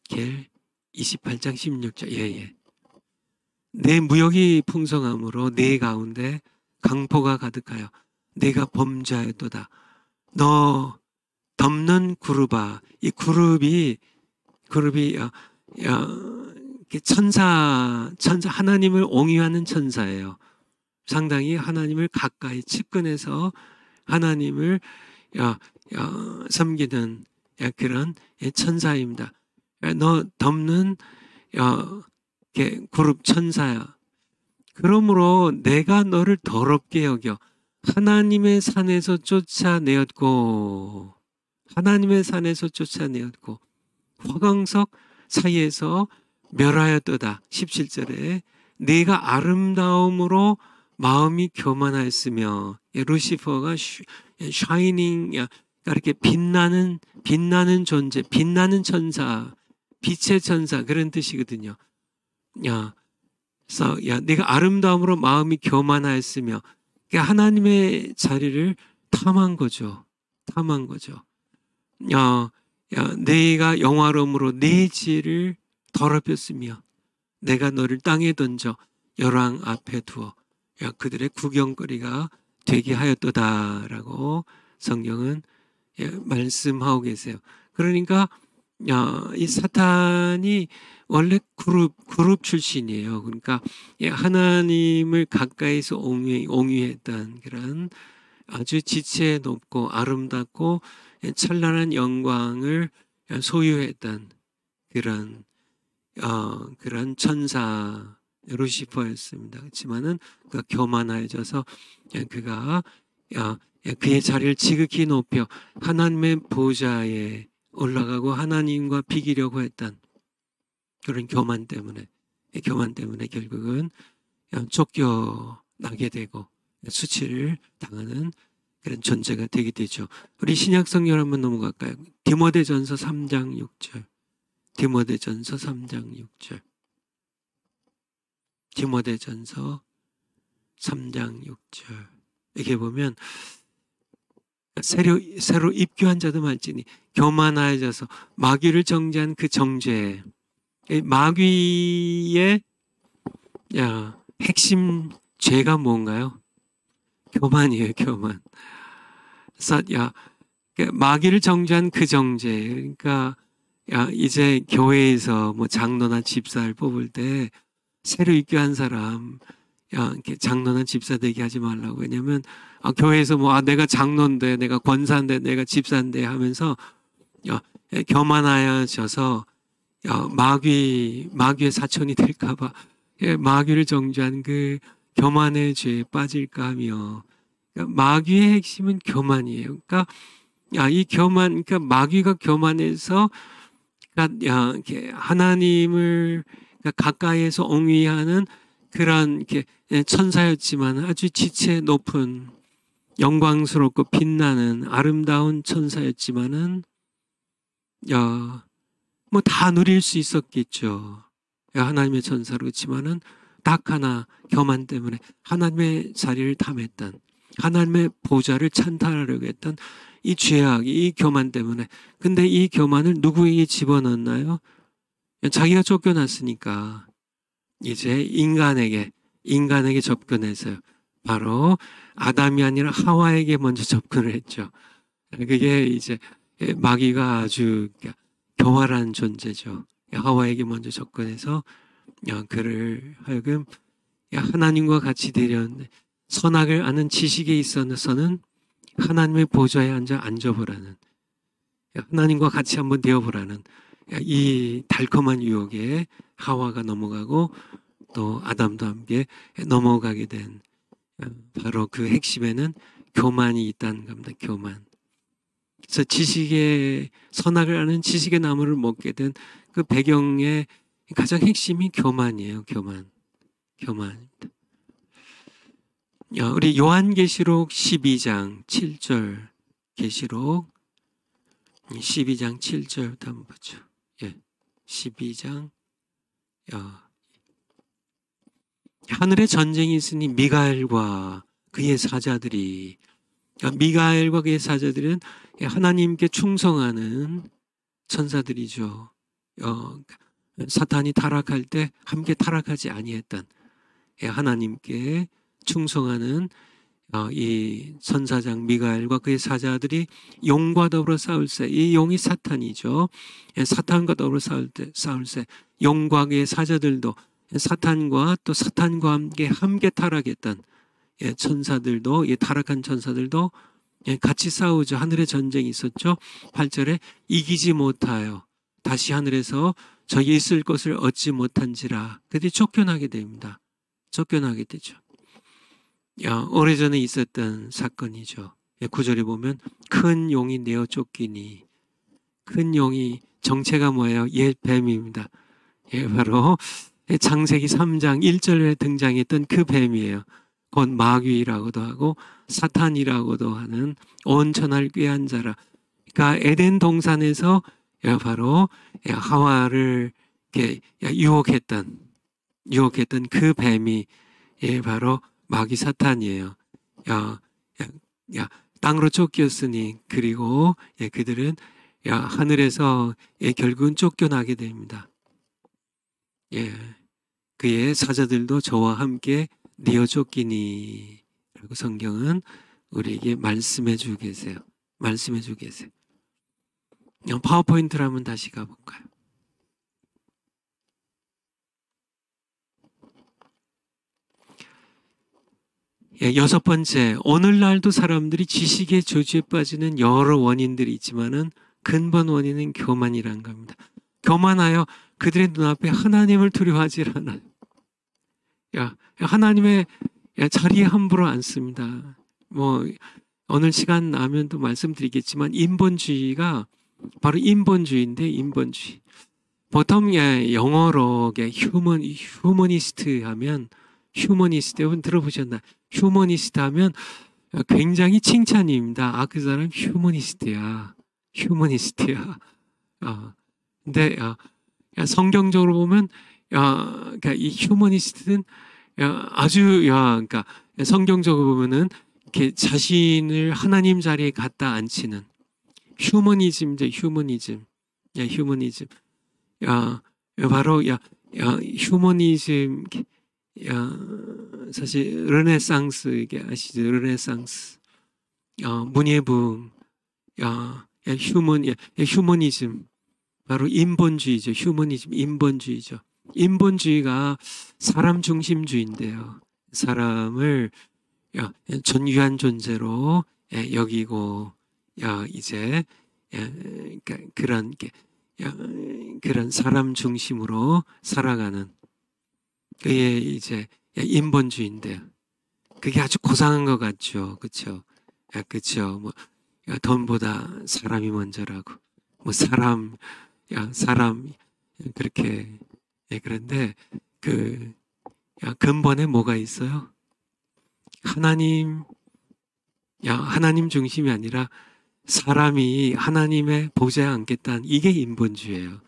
겔 28장 16절. 내 무역이 풍성함으로 내 가운데 강포가 가득하여 내가 범죄하였도다. 너 덮는 그룹아. 이 그룹이 천사 하나님을 옹이하는 천사예요. 상당히 하나님을 가까이 측근해서 하나님을 섬기는 그런 천사입니다. 너 덮는 그룹 천사야. 그러므로 내가 너를 더럽게 여겨 하나님의 산에서 쫓아내었고 화강석 사이에서 멸하였도다. 17절에 내가 아름다움으로 마음이 교만하였으며, 루시퍼가 샤이닝, 이렇게 빛나는 존재, 빛나는 천사, 빛의 천사, 그런 뜻이거든요. 그래서 내가 아름다움으로 마음이 교만하였으며, 그러니까 하나님의 자리를 탐한 거죠. 내가 영화로움으로 내 지혜를 더럽혔으며, 내가 너를 땅에 던져 열왕 앞에 두어 그들의 구경거리가 되게 하였도다라고 성경은 말씀하고 계세요. 그러니까 이 사탄이 원래 그룹 출신이에요. 그러니까 하나님을 가까이서 옹유했던 그런 아주 지체 높고 아름답고 찬란한 영광을 소유했던 그런 천사 루시퍼였습니다. 그렇지만은 그가 교만해져서 그가 그의 자리를 지극히 높여 하나님의 보좌에 올라가고 하나님과 비기려고 했던 그런 교만 때문에 결국은 쫓겨나게 되고 수치를 당하는 그런 존재가 되게 되죠. 우리 신약 성경 한번 넘어갈까요? 디모데전서 3장 6절. 디모데전서 3장 6절. 디모데전서 3장 6절. 이렇게 보면 새로 입교한 자도 말지니 교만하여져서 마귀를 정죄한 그 정죄. 마귀의 핵심 죄가 뭔가요? 교만이에요, 교만. 그래서 마귀를 정죄한 그 정죄. 그러니까 이제 교회에서 뭐 장로나 집사를 뽑을 때 새로 입교한 사람 이렇게 장로나 집사 되게 하지 말라고. 왜냐면 교회에서 뭐 내가 장로인데 내가 권사인데 내가 집사인데 하면서 교만하여져서 마귀의 사촌이 될까봐 마귀를 정죄한 그 교만의 죄에 빠질까 하며, 그러니까 마귀의 핵심은 교만이에요. 그러니까 그러니까 마귀가 교만해서 하나님을 가까이에서 옹위하는 그런 천사였지만 아주 지체 높은 영광스럽고 빛나는 아름다운 천사였지만은 뭐 다 누릴 수 있었겠죠. 하나님의 천사로. 그렇지만은 딱 하나 교만 때문에 하나님의 자리를 탐했던, 하나님의 보좌를 찬탈하려고 했던 이 죄악, 이 교만 때문에. 근데 이 교만을 누구에게 집어넣나요? 자기가 쫓겨났으니까 이제 인간에게 접근해서요. 바로 아담이 아니라 하와에게 먼저 접근을 했죠. 그게 이제 마귀가 아주 교활한 존재죠. 하와에게 먼저 접근해서 그를 하여금 하나님과 같이 되려는데, 선악을 아는 지식에 있어서는 하나님의 보좌에 앉아보라는, 하나님과 같이 한번 되어보라는 이 달콤한 유혹에 하와가 넘어가고 또 아담도 함께 넘어가게 된 바로 그 핵심에는 교만이 있다는 겁니다. 교만. 그래서 선악을 아는 지식의 나무를 먹게 된 그 배경의 가장 핵심이 교만이에요. 교만입니다. 우리 요한계시록 12장 7절, 계시록 12장 7절부터 한번 보죠. 12장. 하늘에 전쟁이 있으니 미가엘과 그의 사자들은 하나님께 충성하는 천사들이죠. 사탄이 타락할 때 함께 타락하지 아니했던 하나님께 충성하는 이 천사장 미가엘과 그의 사자들이 용과 더불어 싸울세. 이 용이 사탄이죠. 사탄과 더불어 싸울세. 용과 그의 사자들도 사탄과 함께 타락했던 천사들도, 타락한 천사들도 같이 싸우죠. 하늘에 전쟁이 있었죠. 8절에 이기지 못하여 다시 하늘에서 저기 있을 것을 얻지 못한지라. 그들이 쫓겨나게 됩니다. 쫓겨나게 되죠. 오래전에 있었던 사건이죠. 9절에 보면 큰 용이 내어 쫓기니, 큰 용이 정체가 뭐예요? 옛 뱀입니다. 바로 창세기 3장 1절에 등장했던 그 뱀이에요. 곧 마귀라고도 하고 사탄이라고도 하는 온천할 꾀한 자라. 그러니까 에덴 동산에서 바로 하와를 이렇게 유혹했던 그 뱀이 바로 마귀 사탄이에요. 땅으로 쫓겼으니 그리고 그들은 결국은 쫓겨나게 됩니다. 그의 사자들도 저와 함께 내어 쫓기니 라고 성경은 우리에게 말씀해 주고 계세요. 파워포인트를 한번 다시 가볼까요? 여섯 번째, 오늘날도 사람들이 지식의 저주에 빠지는 여러 원인들이 있지만은 근본 원인은 교만이라는 겁니다. 교만하여 그들의 눈앞에 하나님을 두려워하지 않아요. 하나님의 자리에 함부로 앉습니다. 오늘 시간 나면 또 말씀드리겠지만 인본주의가 바로 인본주의인데 인본주의. 보통 영어로 휴머니스트 하면 휴머니스트 여러분 들어보셨나요? 휴머니스트 하면 굉장히 칭찬입니다. 그 사람 휴머니스트야. 근데 성경적으로 보면 그러니까 이 휴머니스트는 아주 그러니까 성경적으로 보면은 이렇게 자신을 하나님 자리에 갖다 앉히는 휴머니즘이죠. 휴머니즘. 바로 휴머니즘. 사실 르네상스 이게 아시죠? 르네상스. 문예부흥. 휴머니즘. 바로 인본주의죠. 휴머니즘, 인본주의죠. 인본주의가 사람 중심주의인데요. 사람을 전유한 존재로 여기고 이제 그런 사람 중심으로 살아가는 그게 이제 인본주의인데요. 그게 아주 고상한 것 같죠. 그렇죠? 그렇죠. 돈보다 사람이 먼저라고. 사람 그렇게 그런데 근본에 뭐가 있어요? 하나님 중심이 아니라 사람이 하나님의 보좌에 앉겠다는 이게 인본주의예요.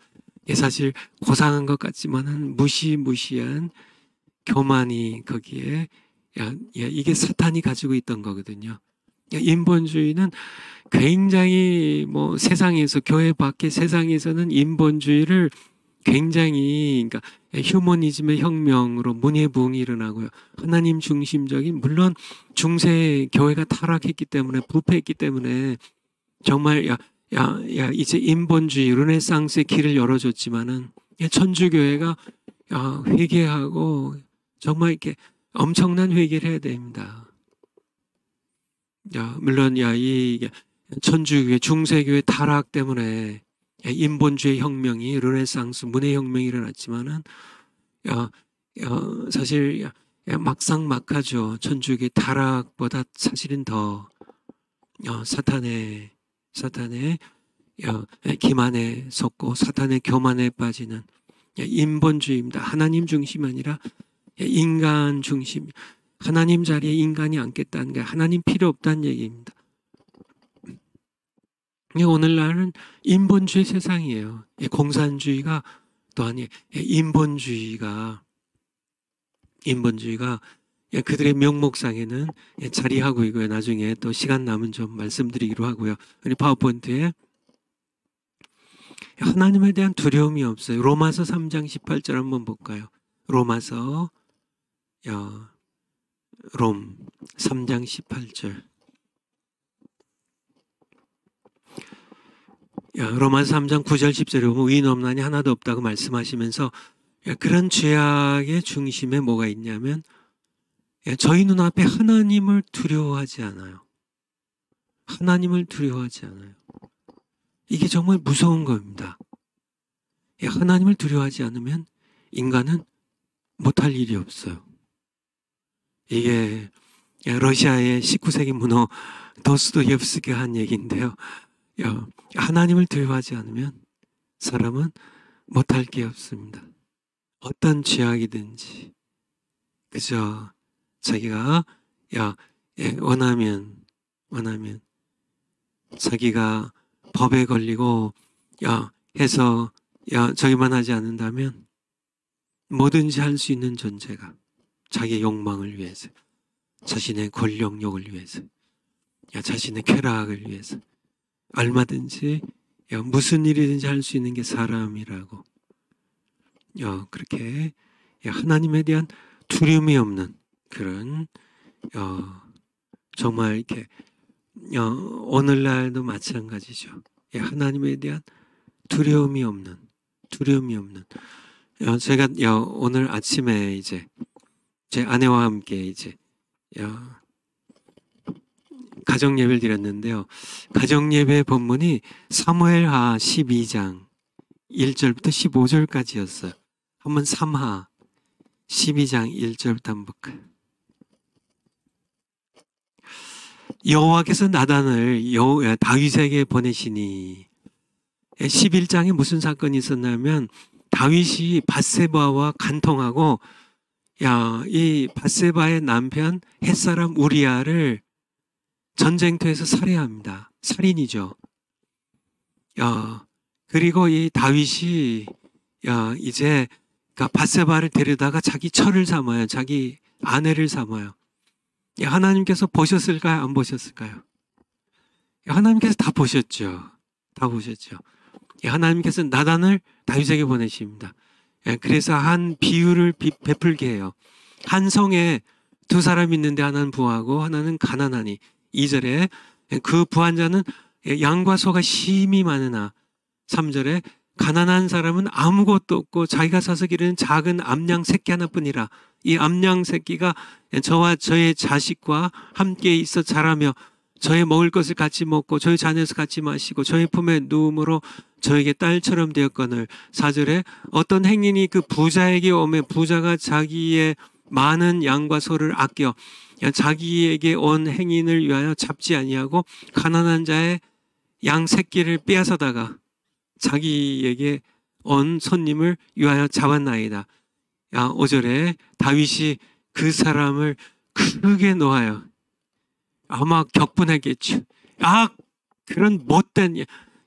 사실 고상한 것 같지만은 무시무시한 교만이 거기에 이게 사탄이 가지고 있던 거거든요. 인본주의는 굉장히 세상에서 교회 밖의 세상에서는 인본주의를 굉장히 그러니까 휴머니즘의 혁명으로 문예부흥이 일어나고요. 하나님 중심적인 물론 중세 교회가 타락했기 때문에 부패했기 때문에 정말 이제 인본주의 르네상스의 길을 열어줬지만은 천주교회가 회개하고 정말 이렇게 엄청난 회개를 해야 됩니다. 물론 이 천주교회 중세교회 타락 때문에 인본주의 혁명이 르네상스 문예혁명이 일어났지만은 사실 막상막하죠. 천주교의 타락보다 사실은 더 사탄의 기만에 속고 사탄의 교만에 빠지는 인본주의입니다. 하나님 중심이 아니라 인간 중심. 하나님 자리에 인간이 앉겠다는 게 하나님 필요 없다는 얘기입니다. 오늘날은 인본주의 세상이에요. 공산주의가 또한 인본주의가 그들의 명목상에는 자리하고 있고요. 나중에 또 시간 남은 좀 말씀드리기로 하고요. 우리 파워포인트에 하나님에 대한 두려움이 없어요. 로마서 3장 18절 한번 볼까요? 로마서 3장 18절. 로마서 3장 9절 10절에 보면 의인 없나니 하나도 없다고 말씀하시면서 그런 죄악의 중심에 뭐가 있냐면 저희 눈앞에 하나님을 두려워하지 않아요. 이게 정말 무서운 겁니다. 하나님을 두려워하지 않으면 인간은 못할 일이 없어요. 이게 러시아의 19세기 문호 도스토옙스키가 한 얘기인데요. 하나님을 두려워하지 않으면 사람은 못할 게 없습니다. 어떤 죄악이든지 그저 자기가 원하면 자기가 법에 걸리고 해서 저기만 하지 않는다면 뭐든지 할 수 있는 존재가 자기의 욕망을 위해서, 자신의 권력욕을 위해서, 자신의 쾌락을 위해서 얼마든지 무슨 일이든지 할 수 있는 게 사람이라고, 그렇게 하나님에 대한 두려움이 없는 그런 정말 이렇게 오늘날도 마찬가지죠. 하나님에 대한 두려움이 없는 제가 오늘 아침에 이제 제 아내와 함께 이제 가정 예배를 드렸는데요. 가정 예배 본문이 사무엘하 12장 1절부터 15절까지였어요. 한번 3하 12장 1절부터 한번 볼까요? 여호와께서 나단을 다윗에게 보내시니 11장에 무슨 사건이 있었냐면 다윗이 밧세바와 간통하고 이 밧세바의 남편 햇사람 우리아를 전쟁터에서 살해합니다. 살인이죠. 그리고 이 다윗이 이제 밧세바를 데려다가 자기 처를 삼아요. 자기 아내를 삼아요. 하나님께서 보셨을까요? 안 보셨을까요? 하나님께서 다 보셨죠. 다 보셨죠. 하나님께서 나단을 다윗에게 보내십니다. 그래서 한 비유를 베풀게 해요. 한 성에 두 사람이 있는데 하나는 부하고 하나는 가난하니 2절에 그 부한 자는 양과 소가 심히 많으나 3절에 가난한 사람은 아무것도 없고 자기가 사서 기르는 작은 암양 새끼 하나뿐이라. 이 암양 새끼가 저와 저의 자식과 함께 있어 자라며 저의 먹을 것을 같이 먹고 저의 잔에서 같이 마시고 저의 품에 누움으로 저에게 딸처럼 되었거늘. 4절에 어떤 행인이 그 부자에게 오매 부자가 자기의 많은 양과 소를 아껴 자기에게 온 행인을 위하여 잡지 아니하고 가난한 자의 양 새끼를 빼앗아다가 자기에게 온 손님을 위하여 잡았나이다. 5절에 다윗이 그 사람을 크게 놓아요. 아마 격분했겠죠. 그런 못된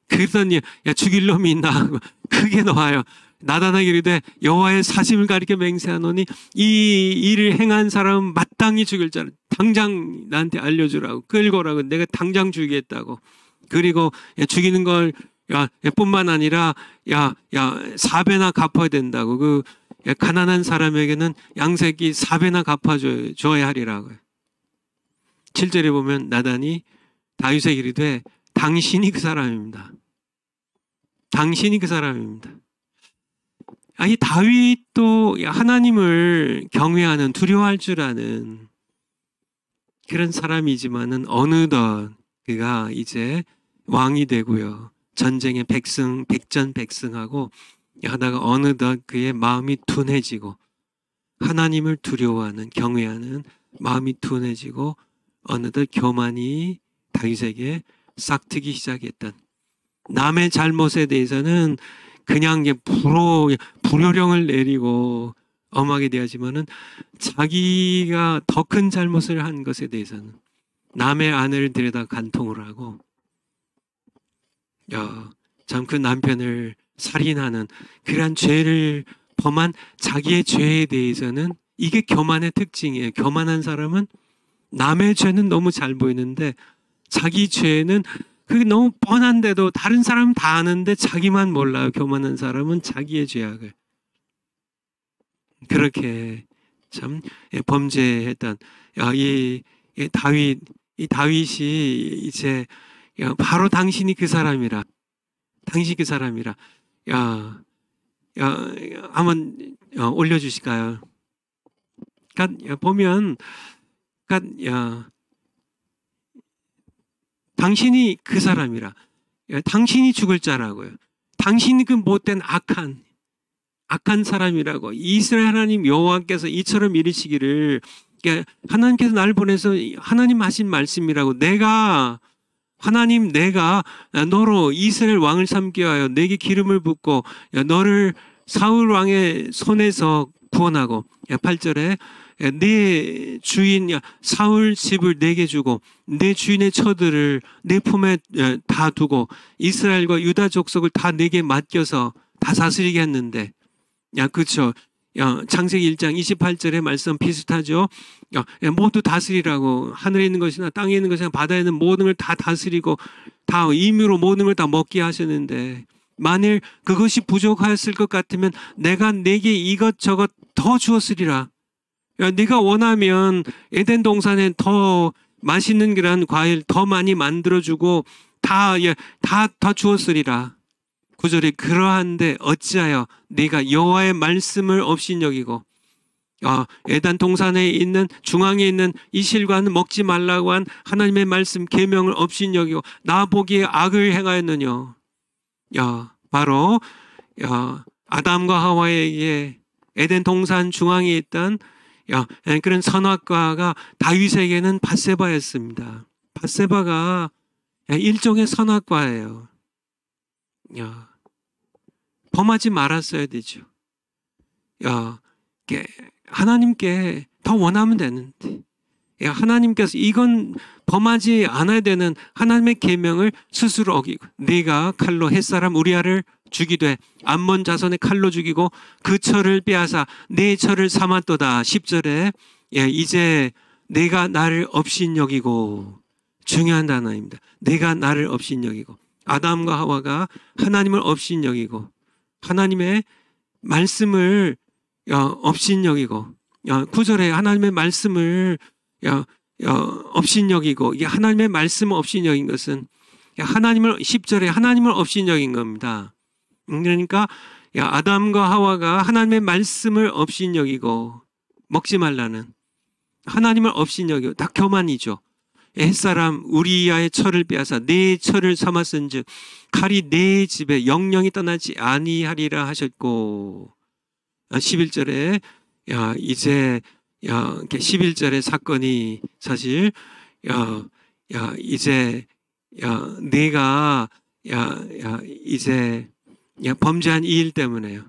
그러더니 죽일 놈이 있나 하고 크게 놓아요. 나단에게 이르되 여호와의 사심을 가리켜 맹세하노니 이 일을 행한 사람은 마땅히 죽일 자를 당장 나한테 알려주라고, 끌고 오라고, 내가 당장 죽이겠다고. 그리고 죽이는 걸 뿐만 아니라 4배나 갚아야 된다고. 그 가난한 사람에게는 양새끼 4배나 갚아줘야 하리라고요. 7절에 보면 나단이 다윗에게 이르되 당신이 그 사람입니다. 당신이 그 사람입니다. 이 다윗도 하나님을 경외하는, 두려워할 줄 아는 그런 사람이지만은 어느덧 그가 이제 왕이 되고요. 전쟁에 백전백승하고 하다가 어느덧 그의 마음이 둔해지고 하나님을 두려워하는, 경외하는 마음이 둔해지고 어느덧 교만이 다윗에게 싹트기 시작했던, 남의 잘못에 대해서는 그냥 불효령을 내리고 엄하게 대하지만은 자기가 더 큰 잘못을 한 것에 대해서는 남의 아내를 데려다 간통을 하고 참 그 남편을 살인하는 그러한 죄를 범한 자기의 죄에 대해서는 이게 교만의 특징이에요. 교만한 사람은 남의 죄는 너무 잘 보이는데 자기 죄는 그게 너무 뻔한데도 다른 사람은 다 아는데 자기만 몰라요. 교만한 사람은 자기의 죄악을 그렇게 참 범죄했던 이 다윗이 이제 바로 당신이 그 사람이라, 당신이 그 사람이라. 한번 올려주실까요? 그러니까 보면, 당신이 그 사람이라. 당신이 죽을 자라고요. 당신이 그 못된 악한 사람이라고. 이스라엘 하나님 여호와께서 이처럼 이르시기를, 하나님께서 나를 보내서 하나님 하신 말씀이라고. 내가 너로 이스라엘 왕을 삼게 하여 내게 기름을 붓고 너를 사울 왕의 손에서 구원하고 8절에 내 주인 사울 집을 내게 주고 내 주인의 처들을 내 품에 다 두고 이스라엘과 유다 족속을 다 내게 맡겨서 다 다스리게 했는데 그렇죠. 창세기 1장 28절의 말씀 비슷하죠. 모두 다스리라고 하늘에 있는 것이나 땅에 있는 것이나 바다에 있는 모든 걸 다 다스리고 다 임의로 모든 걸 다 먹게 하셨는데 만일 그것이 부족하였을 것 같으면 내가 내게 이것저것 더 주었으리라. 네가 원하면 에덴 동산에 더 맛있는 그런 과일 더 많이 만들어주고 다 주었으리라. 9절에 그러한데 어찌하여 네가 여호와의 말씀을 업신여기고 에덴 동산에 있는 중앙에 있는 이 실과는 먹지 말라고 한 하나님의 말씀 계명을 업신여기고 나 보기에 악을 행하였느냐. 바로 아담과 하와에게 에덴 동산 중앙에 있던 그런 선악과가 다윗에게는 밧세바였습니다. 밧세바가 일종의 선악과예요. 범하지 말았어야 되죠. 하나님께 더 원하면 되는데 하나님께서 이건 범하지 않아야 되는 하나님의 계명을 스스로 어기고 네가 칼로 햇사람 우리아를 죽이되 암몬 자손의 칼로 죽이고 그 철을 빼앗아 내 철을 삼았도다. 10절에 이제 내가 나를 업신여기고 중요한 단어입니다. 내가 나를 업신여기고 아담과 하와가 하나님을 업신여기고 하나님의 말씀을 업신여기고 9절에 하나님의 말씀을 업신여기고 이게 하나님의 말씀을 업신여긴 것은 10절에 하나님을 업신여긴 겁니다. 그러니까 아담과 하와가 하나님의 말씀을 업신여기고 먹지 말라는 하나님을 업신여기고 다 교만이죠. 햇사람 우리아의 철을 빼앗아 내 철을 삼았은즉 칼이 내 집에 영영이 떠나지 아니하리라 하셨고 11절에 이제 11절의 사건이 사실 이제 내가 이제 범죄한 이 일 때문에요.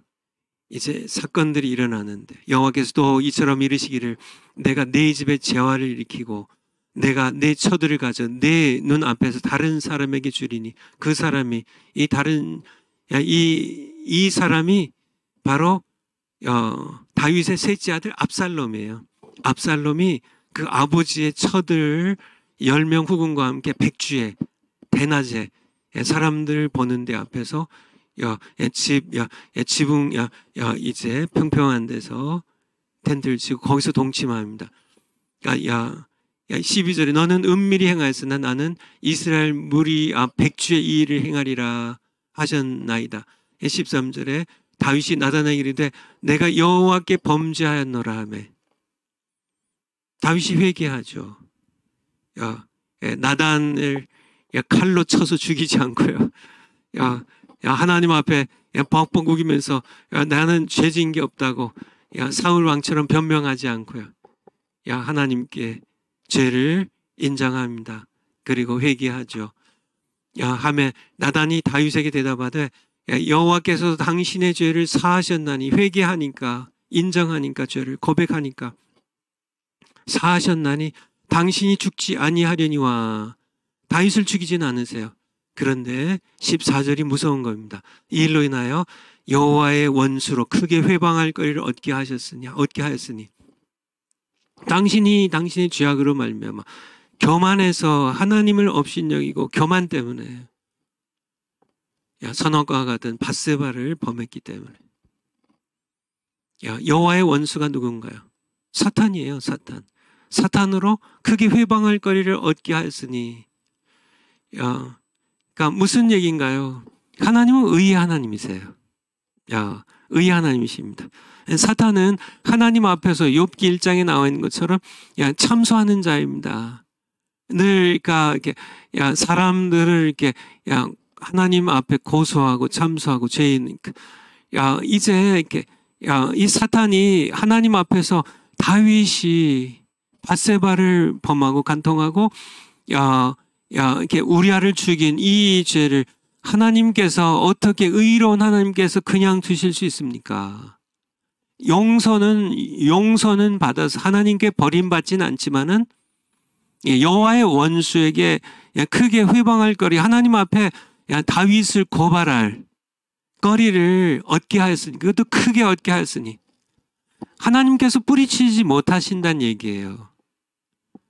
이제 사건들이 일어나는데 여호와께서도 이처럼 이르시기를 내가 내 집에 재화를 일으키고 내가 내 처들을 가져 내 눈 앞에서 다른 사람에게 주리니 그 사람이 이 사람이 바로 다윗의 셋째 아들 압살롬이에요. 압살롬이 그 아버지의 처들 10명 후궁과 함께 백주에 대낮에 사람들 보는 데 앞에서 지붕 이제 평평한 데서 텐트를 치고 거기서 동침합니다. 12절에 너는 은밀히 행하였으나 나는 이스라엘 무리 앞 백주의 이 일을 행하리라 하셨나이다. 13절에 다윗이 나단에게 이르되 내가 여호와께 범죄하였노라 하며 다윗이 회개하죠. 나단을 칼로 쳐서 죽이지 않고요. 하나님 앞에 벅벅 우기면서 나는 죄진 게 없다고 사울 왕처럼 변명하지 않고요. 하나님께 죄를 인정합니다. 그리고 회개하죠. 하며 나단이 다윗에게 대답하되 여호와께서 당신의 죄를 사하셨나니 회개하니까 인정하니까 죄를 고백하니까 사하셨나니 당신이 죽지 아니하려니와 다윗을 죽이진 않으세요. 그런데 14절이 무서운 겁니다. 이 일로 인하여 여호와의 원수로 크게 회방할 거리를 얻게 하였으니 당신이 당신의 죄악으로 말미암아 교만해서 하나님을 업신여기고 교만 때문에 선악과와 같은 밧세바를 범했기 때문에 여호와의 원수가 누군가요? 사탄이에요. 사탄으로 크게 회방할 거리를 얻게 하였으니 그러니까 무슨 얘기인가요? 하나님은 의의 하나님이세요. 의의 하나님이십니다. 사탄은 하나님 앞에서 욥기 1장에 나와 있는 것처럼 참소하는 자입니다. 늘 그러니까 이렇게 사람들을 이렇게 하나님 앞에 고소하고 참소하고 죄인 이제 이렇게 이 사탄이 하나님 앞에서 다윗이 밧세바를 범하고 간통하고 이렇게 우리아를 죽인 이 죄를 하나님께서 어떻게 의로운 하나님께서 그냥 두실 수 있습니까? 용서는 받아서 하나님께 버림받지는 않지만은 여호와의 원수에게 크게 회방할 거리, 하나님 앞에 다윗을 고발할 거리를 얻게 하였으니, 그것도 크게 얻게 하였으니 하나님께서 뿌리치지 못하신다는 얘기예요.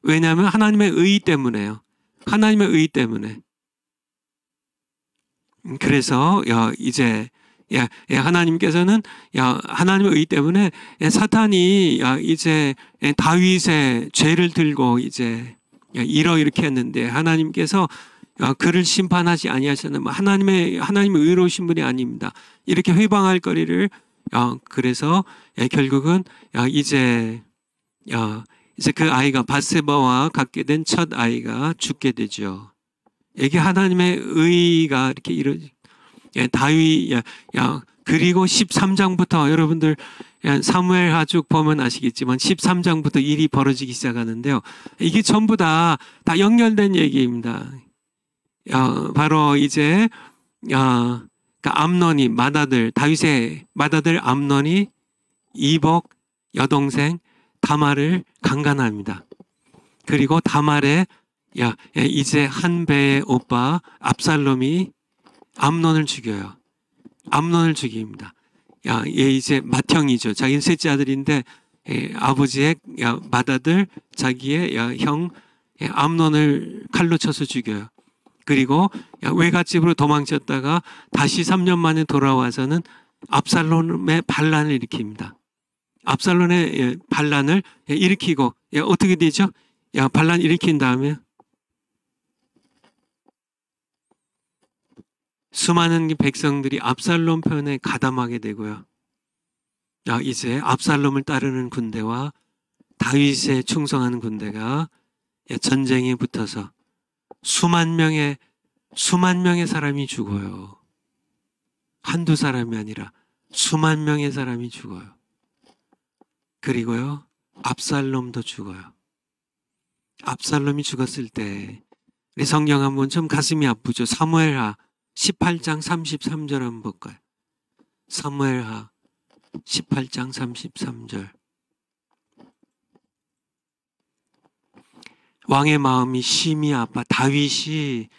왜냐하면 하나님의 의 때문에요. 하나님의 의 때문에. 그래서 이제 하나님께서는 하나님의 의 때문에 사탄이 이제 다윗의 죄를 들고 이제 이렇게 했는데 하나님께서 그를 심판하지 아니하셨는 하나님의 의로우신 분이 아닙니다. 이렇게 회방할 거리를 그래서 결국은 이제 그 아이가 밧세바와 갖게 된 첫 아이가 죽게 되죠. 이게 하나님의 의가 이렇게 이루어지. 다윗 그리고 13장부터 여러분들 사무엘하 쭉 보면 아시겠지만 13장부터 일이 벌어지기 시작하는데요. 이게 전부 다 연결된 얘기입니다. 바로 이제 암논이 다윗의 맏아들 암논이 이복 여동생 다말을 강간합니다. 그리고 다말의 이제 한 배의 오빠 압살롬이 암논을 죽여요. 암논을 죽입니다. 얘 이제 맏형이죠. 자기는 셋째 아들인데 아버지의 맏아들 자기의 형 암논을 칼로 쳐서 죽여요. 그리고 외갓집으로 도망쳤다가 다시 3년 만에 돌아와서는 압살롬의 반란을 일으킵니다. 압살롬의 반란을 일으키고 어떻게 되죠? 반란 일으킨 다음에 수많은 백성들이 압살롬 편에 가담하게 되고요. 이제 압살롬을 따르는 군대와 다윗에 충성하는 군대가 전쟁에 붙어서 수만 명의 사람이 죽어요. 한두 사람이 아니라 수만 명의 사람이 죽어요. 그리고요, 압살롬도 죽어요. 압살롬이 죽었을 때 우리 성경 한번 좀 가슴이 아프죠. 사무엘하 18장 33절 한번 볼까요? 사무엘하 18장 33절. 왕의 마음이 심히 아파. 다윗이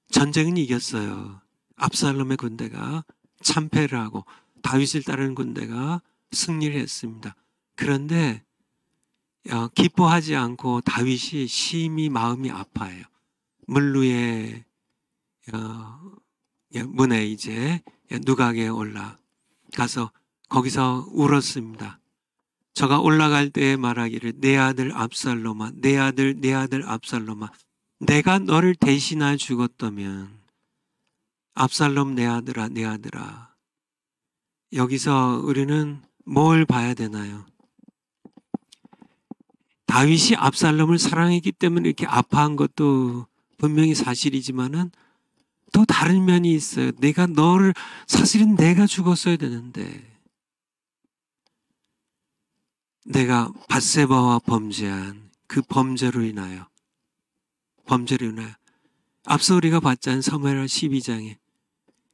전쟁은 이겼어요. 압살롬의 군대가 참패를 하고 다윗을 따르는 군대가 승리를 했습니다. 그런데 기뻐하지 않고 다윗이 심히 마음이 아파해요. 물루의 문에 이제 누각에 올라가서 거기서 울었습니다. 저가 올라갈 때에 말하기를 내 아들 압살롬아, 내 아들 압살롬아, 내가 너를 대신하여 죽었다면 압살롬 내 아들아. 여기서 우리는 뭘 봐야 되나요? 다윗이 압살롬을 사랑했기 때문에 이렇게 아파한 것도 분명히 사실이지만은 또 다른 면이 있어요. 사실은 내가 죽었어야 되는데 내가 밧세바와 범죄한 그 범죄로 인하여 앞서 우리가 봤잖아요. 사무엘하 12장에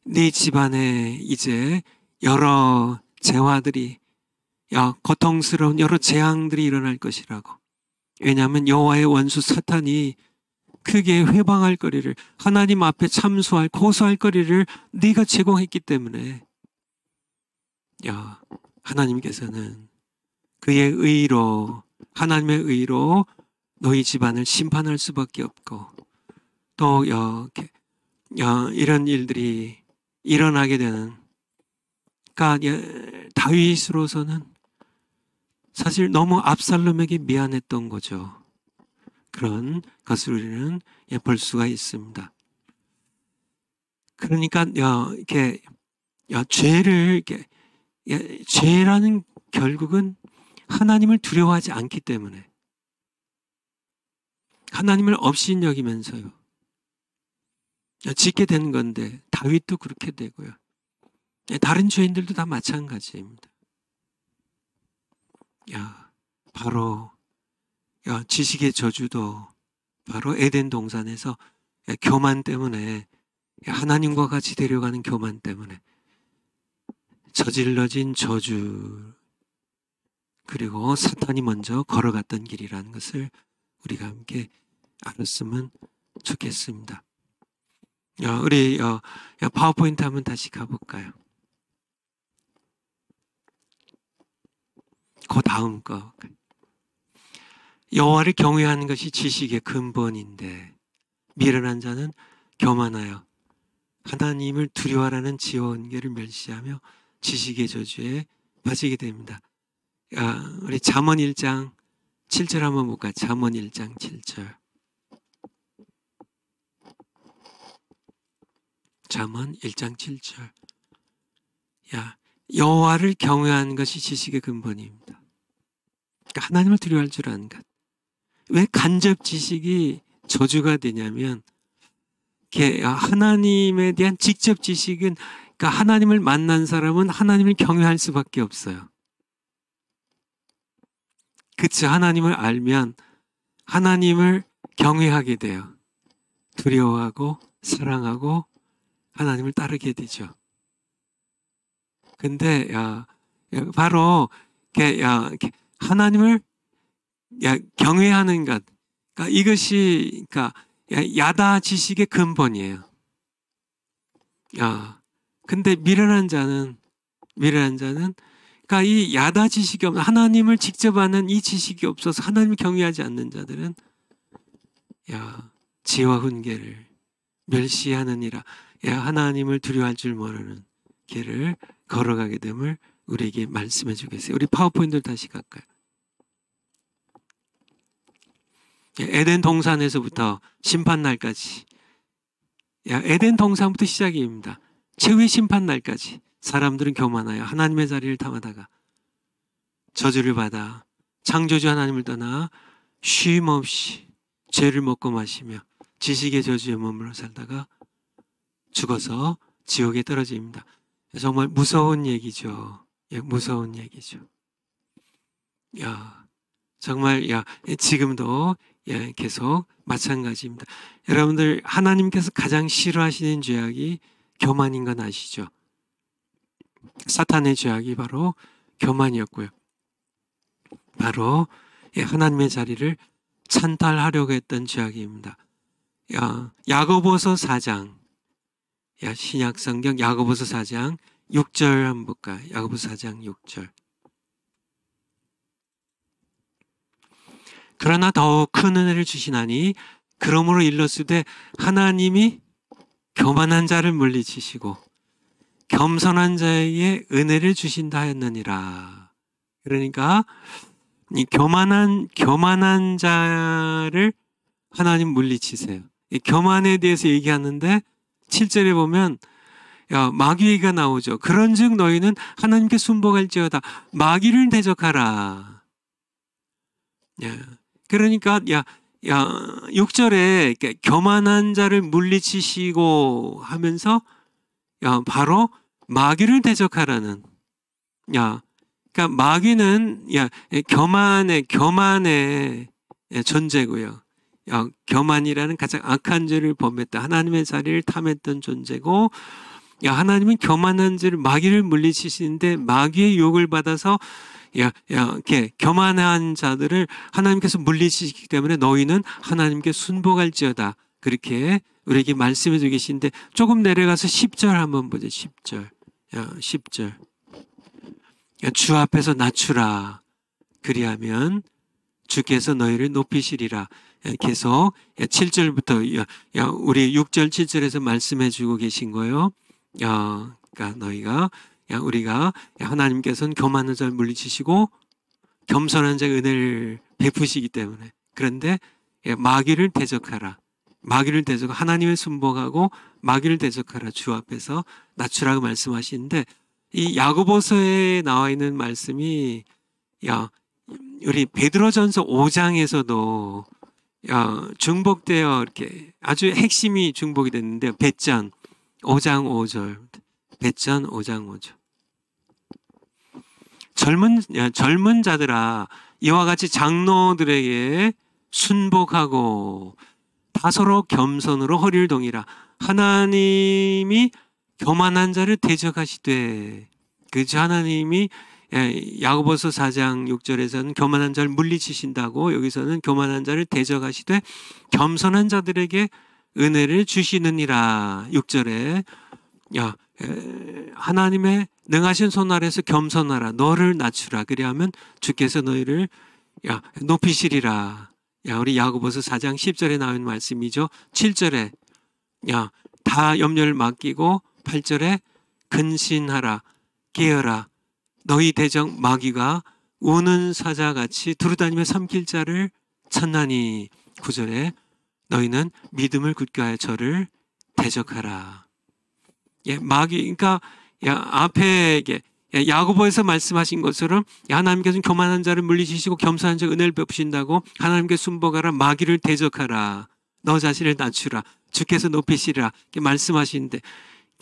네 집안에 이제 여러 재화들이 고통스러운 여러 재앙들이 일어날 것이라고. 왜냐하면 여호와의 원수 사탄이 크게 회방할 거리를, 하나님 앞에 고소할 거리를 네가 제공했기 때문에 하나님께서는 그의 의로, 하나님의 의로 너희 집안을 심판할 수밖에 없고, 또 이런 일들이 일어나게 되는, 그러니까 다윗으로서는 사실 너무 압살롬에게 미안했던 거죠. 그런 것을 우리는 볼 수가 있습니다. 그러니까 이렇게 죄라는 결국은 하나님을 두려워하지 않기 때문에, 하나님을 업신여기면서요 짓게 된 건데, 다윗도 그렇게 되고요. 다른 죄인들도 다 마찬가지입니다. 바로 지식의 저주도 바로 에덴 동산에서 교만 때문에 하나님과 같이 데려가는 교만 때문에 저질러진 저주, 그리고 사탄이 먼저 걸어갔던 길이라는 것을 우리가 함께 알았으면 좋겠습니다. 우리 파워포인트 한번 다시 가볼까요? 그 다음 거. 여호와를 경외하는 것이 지식의 근본인데 미련한 자는 교만하여 하나님을 두려워하라는 지원계를 멸시하며 지식의 저주에 빠지게 됩니다. 우리 잠언 1장 7절 한번 볼까요? 잠언 1장 7절. 잠언 1장 7절. 여호와를 경외하는 것이 지식의 근본입니다. 그러니까 하나님을 두려워할 줄 아는 것. 왜 간접 지식이 저주가 되냐면 하나님에 대한 직접 지식은, 그러니까 하나님을 만난 사람은 하나님을 경외할 수밖에 없어요. 그치? 하나님을 알면 하나님을 경외하게 돼요. 두려워하고 사랑하고 하나님을 따르게 되죠. 근데 바로 하나님을 경외하는 것, 그러니까 이것이 야다 지식의 근본이에요. 근데 미련한 자는 그러니까 이 야다 지식이 없는, 하나님을 직접 아는 이 지식이 없어서 하나님을 경외하지 않는 자들은 지와 훈계를 멸시하느니라. 하나님을 두려워할 줄 모르는 길을 걸어가게 됨을 우리에게 말씀해 주겠어요. 우리 파워포인트 다시 갈까요? 에덴 동산에서부터 심판날까지, 에덴 동산부터 시작입니다. 최후의 심판날까지 사람들은 교만하여 하나님의 자리를 탐하다가 저주를 받아 창조주 하나님을 떠나 쉼없이 죄를 먹고 마시며 지식의 저주에 머물러 살다가 죽어서 지옥에 떨어집니다. 정말 무서운 얘기죠. 무서운 얘기죠. 정말 지금도 계속 마찬가지입니다. 여러분들, 하나님께서 가장 싫어하시는 죄악이 교만인 건 아시죠? 사탄의 죄악이 바로 교만이었고요. 바로 하나님의 자리를 찬탈하려고 했던 죄악입니다. 야고보서 4장, 신약 성경 야고보서 4장 6절 한번 볼까요? 야고보서 4장 6절. 그러나 더욱 큰 은혜를 주시나니 그러므로 일렀으되 하나님이 교만한 자를 물리치시고 겸손한 자에게 은혜를 주신다 하였느니라. 그러니까 이 교만한 자를 하나님 물리치세요. 이 교만에 대해서 얘기하는데 7절에 보면 마귀 얘기가 나오죠. 그런즉 너희는 하나님께 순복할지어다 마귀를 대적하라. 그러니까 6절에 교만한 자를 물리치시고 하면서 바로 마귀를 대적하라는, 그러니까 마귀는 교만의 존재고요. 교만이라는 가장 악한 죄를 범했다. 하나님의 자리를 탐했던 존재고, 하나님은 교만한 죄를 마귀를 물리치시는데 마귀의 유혹을 받아서 이렇게 교만한 자들을 하나님께서 물리치시기 때문에 너희는 하나님께 순복할지어다. 그렇게 우리에게 말씀해 주고 계신데, 조금 내려가서 10절 한번 보죠. 10절. 10절. 주 앞에서 낮추라. 그리하면 주께서 너희를 높이시리라. 계속 7절부터 우리 6절 7절에서 말씀해 주고 계신 거예요. 그러니까 우리가 하나님께서는 교만한 자를 물리치시고 겸손한 자의 은혜를 베푸시기 때문에, 그런데 마귀를 대적하라. 마귀를 대적, 하나님을 순복하고 마귀를 대적하라. 주 앞에서 낮추라고 말씀하시는데, 이 야고보서에 나와 있는 말씀이 우리 베드로전서 5장에서도 중복되어 이렇게 아주 핵심이 중복이 됐는데요. 배전 5장 5절. 배전 5장 5절. 젊은 자들아, 이와 같이 장로들에게 순복하고 다 서로 겸손으로 허리를 동이라. 하나님이 교만한 자를 대적하시되, 그죠? 하나님이 야고보서 4장 6절에서는 교만한 자를 물리치신다고, 여기서는 교만한 자를 대적하시되 겸손한 자들에게 은혜를 주시느니라. 6절에 하나님의 능하신 손 아래서 겸손하라. 너를 낮추라. 그리하면 주께서 너희를 높이시리라. 우리 야고보서 4장 10절에 나온 말씀이죠. 7절에 다 염려를 맡기고, 8절에 근신하라. 깨어라. 너희 대적 마귀가 우는 사자같이 두루다니며 삼킬 자를 찾나니. 9절에 너희는 믿음을 굳게 하여 저를 대적하라. 마귀, 그러니까 앞에 야고보에서 말씀하신 것처럼 하나님께서는 교만한 자를 물리치시고 겸손한 자 은혜를 베푸신다고, 하나님께 순복하라. 마귀를 대적하라. 너 자신을 낮추라. 주께서 높이시리라. 이렇게 말씀하시는데,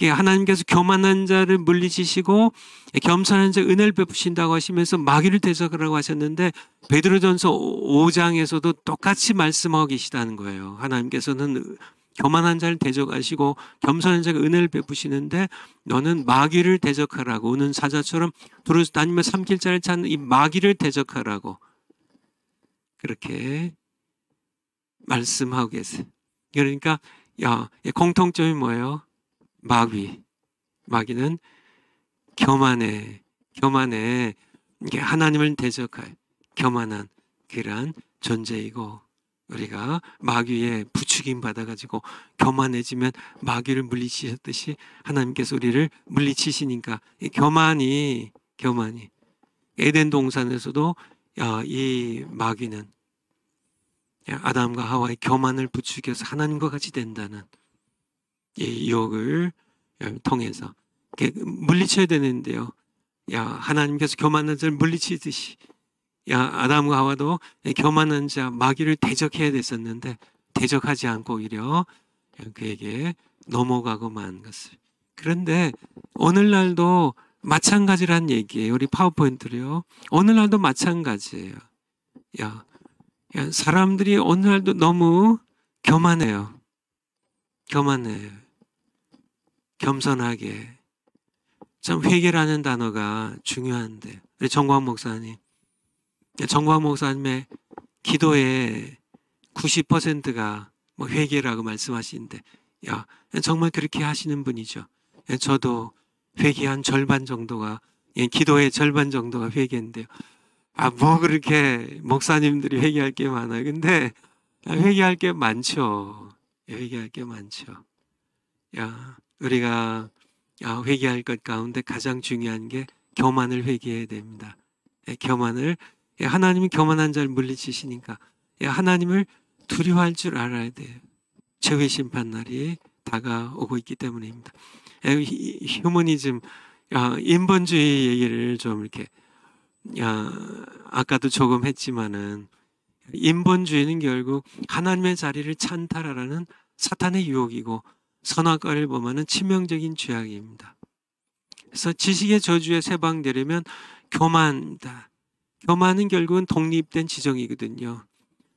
하나님께서 교만한 자를 물리치시고 겸손한 자 은혜를 베푸신다고 하시면서 마귀를 대적하라고 하셨는데, 베드로전서 5장에서도 똑같이 말씀하고 계시다는 거예요. 하나님께서는 교만한 자를 대적하시고 겸손한 자가 은혜를 베푸시는데, 너는 마귀를 대적하라고, 우는 사자처럼 두루다니며 삼킬 자를 찾는 이 마귀를 대적하라고 그렇게 말씀하고 계세요. 그러니까 공통점이 뭐예요? 마귀는 교만해. 이게 하나님을 대적할 교만한 그러한 존재이고, 우리가 마귀에 부추김 받아가지고 교만해지면 마귀를 물리치셨듯이 하나님께서 우리를 물리치시니까, 이 교만이 에덴 동산에서도 이 마귀는 아담과 하와의 교만을 부추겨서 하나님과 같이 된다는 이 유혹을 통해서 물리쳐야 되는데요. 하나님께서 교만한 자를 물리치듯이 아담과 하와도 교만한 자 마귀를 대적해야 됐었는데, 대적하지 않고 오히려 그에게 넘어가고 만 것을. 그런데 오늘날도 마찬가지란 얘기예요. 우리 파워포인트로요. 오늘날도 마찬가지예요. 사람들이 오늘날도 너무 교만해요. 겸손하게. 참 회개라는 단어가 중요한데, 우리 정광 목사님의 기도의 90%가 회개라고 말씀하시는데, 정말 그렇게 하시는 분이죠. 저도 회개한 절반 정도가, 기도의 절반 정도가 회개인데요. 그렇게 목사님들이 회개할 게 많아요. 근데 회개할 게 많죠. 우리가 회개할 것 가운데 가장 중요한 게 교만을 회개해야 됩니다. 하나님이 교만한 자를 물리치시니까 하나님을 두려워할 줄 알아야 돼요. 최후의 심판 날이 다가오고 있기 때문입니다. 휴머니즘, 인본주의 얘기를 좀 이렇게, 아까도 조금 했지만은, 인본주의는 결국 하나님의 자리를 찬탈하라는 사탄의 유혹이고, 선악과를 범하는 치명적인 죄악입니다. 그래서 지식의 저주에 세방되려면 교만입니다. 교만은 결국은 독립된 지정이거든요.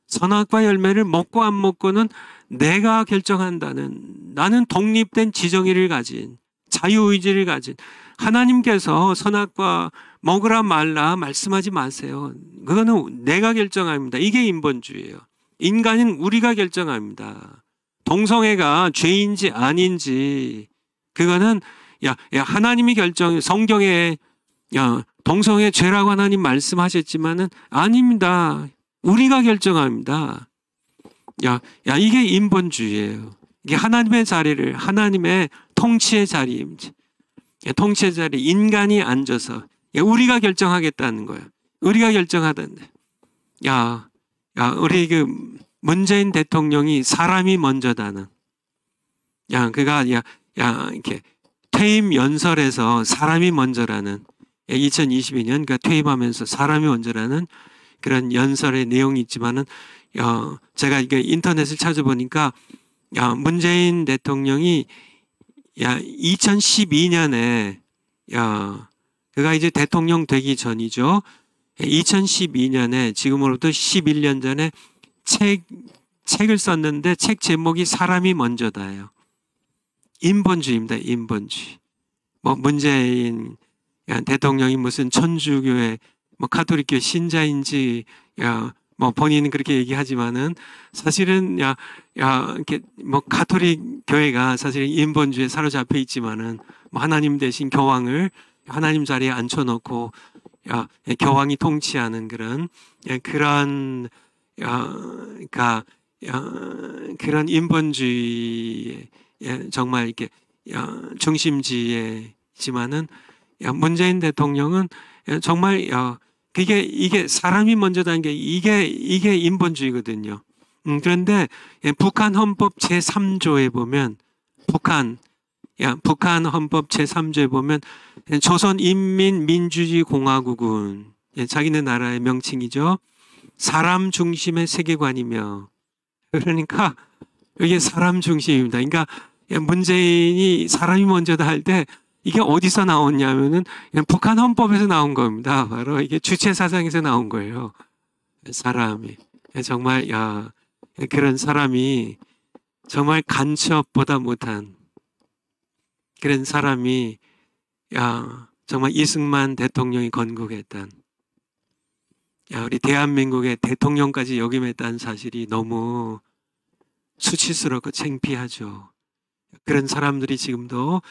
선악과 열매를 먹고 안 먹고는 내가 결정한다는, 나는 독립된 지정의를 가진, 자유의지를 가진, 하나님께서 선악과 먹으라 말라 말씀하지 마세요. 그거는 내가 결정합니다. 이게 인본주의예요. 인간인 우리가 결정합니다. 동성애가 죄인지 아닌지, 그거는 하나님이 성경에 동성애 죄라고 하나님 말씀하셨지만은 아닙니다. 우리가 결정합니다. 이게 인본주의예요. 이게 하나님의 자리를, 하나님의 통치의 자리입니다. 통치의 자리, 인간이 앉아서 우리가 결정하겠다는 거예요. 우리가 결정하던데. 우리 문재인 대통령이 사람이 먼저다는. 그가 이렇게 퇴임 연설에서 사람이 먼저라는, 2022년 그 퇴임하면서 사람이 먼저라는 그런 연설의 내용이 있지만은, 제가 이게 인터넷을 찾아보니까 문재인 대통령이 2012년에 그가 이제 대통령 되기 전이죠. 2012년에 지금으로부터 11년 전에 책 책을 썼는데 책 제목이 사람이 먼저다예요. 인본주의입니다. 인본주의. 뭐 문재인 대통령이 무슨 천주교회 뭐 가톨릭교회 신자인지 뭐 본인은 그렇게 얘기하지만은 사실은 이렇게 뭐 가톨릭 교회가 사실은 인본주의에 사로잡혀 있지만은 뭐 하나님 대신 교황을 하나님 자리에 앉혀놓고 교황이 통치하는 그런 그러니까 그런 인본주의 정말 이렇게 중심지에지만은 문재인 대통령은 정말 이게 사람이 먼저다는 게 이게 인본주의거든요. 그런데 북한 헌법 제3조에 보면 북한 헌법 제3조에 보면 조선인민민주주의공화국은 자기네 나라의 명칭이죠. 사람 중심의 세계관이며 그러니까 이게 사람 중심입니다. 그러니까 문재인이 사람이 먼저다 할 때 이게 어디서 나왔냐면은 북한 헌법에서 나온 겁니다. 바로 이게 주체 사상에서 나온 거예요. 사람이 정말 그런 사람이 정말 간첩보다 못한 그런 사람이 정말 이승만 대통령이 건국했던 우리 대한민국의 대통령까지 역임했다는 사실이 너무 수치스럽고 창피하죠. 그런 사람들이 지금도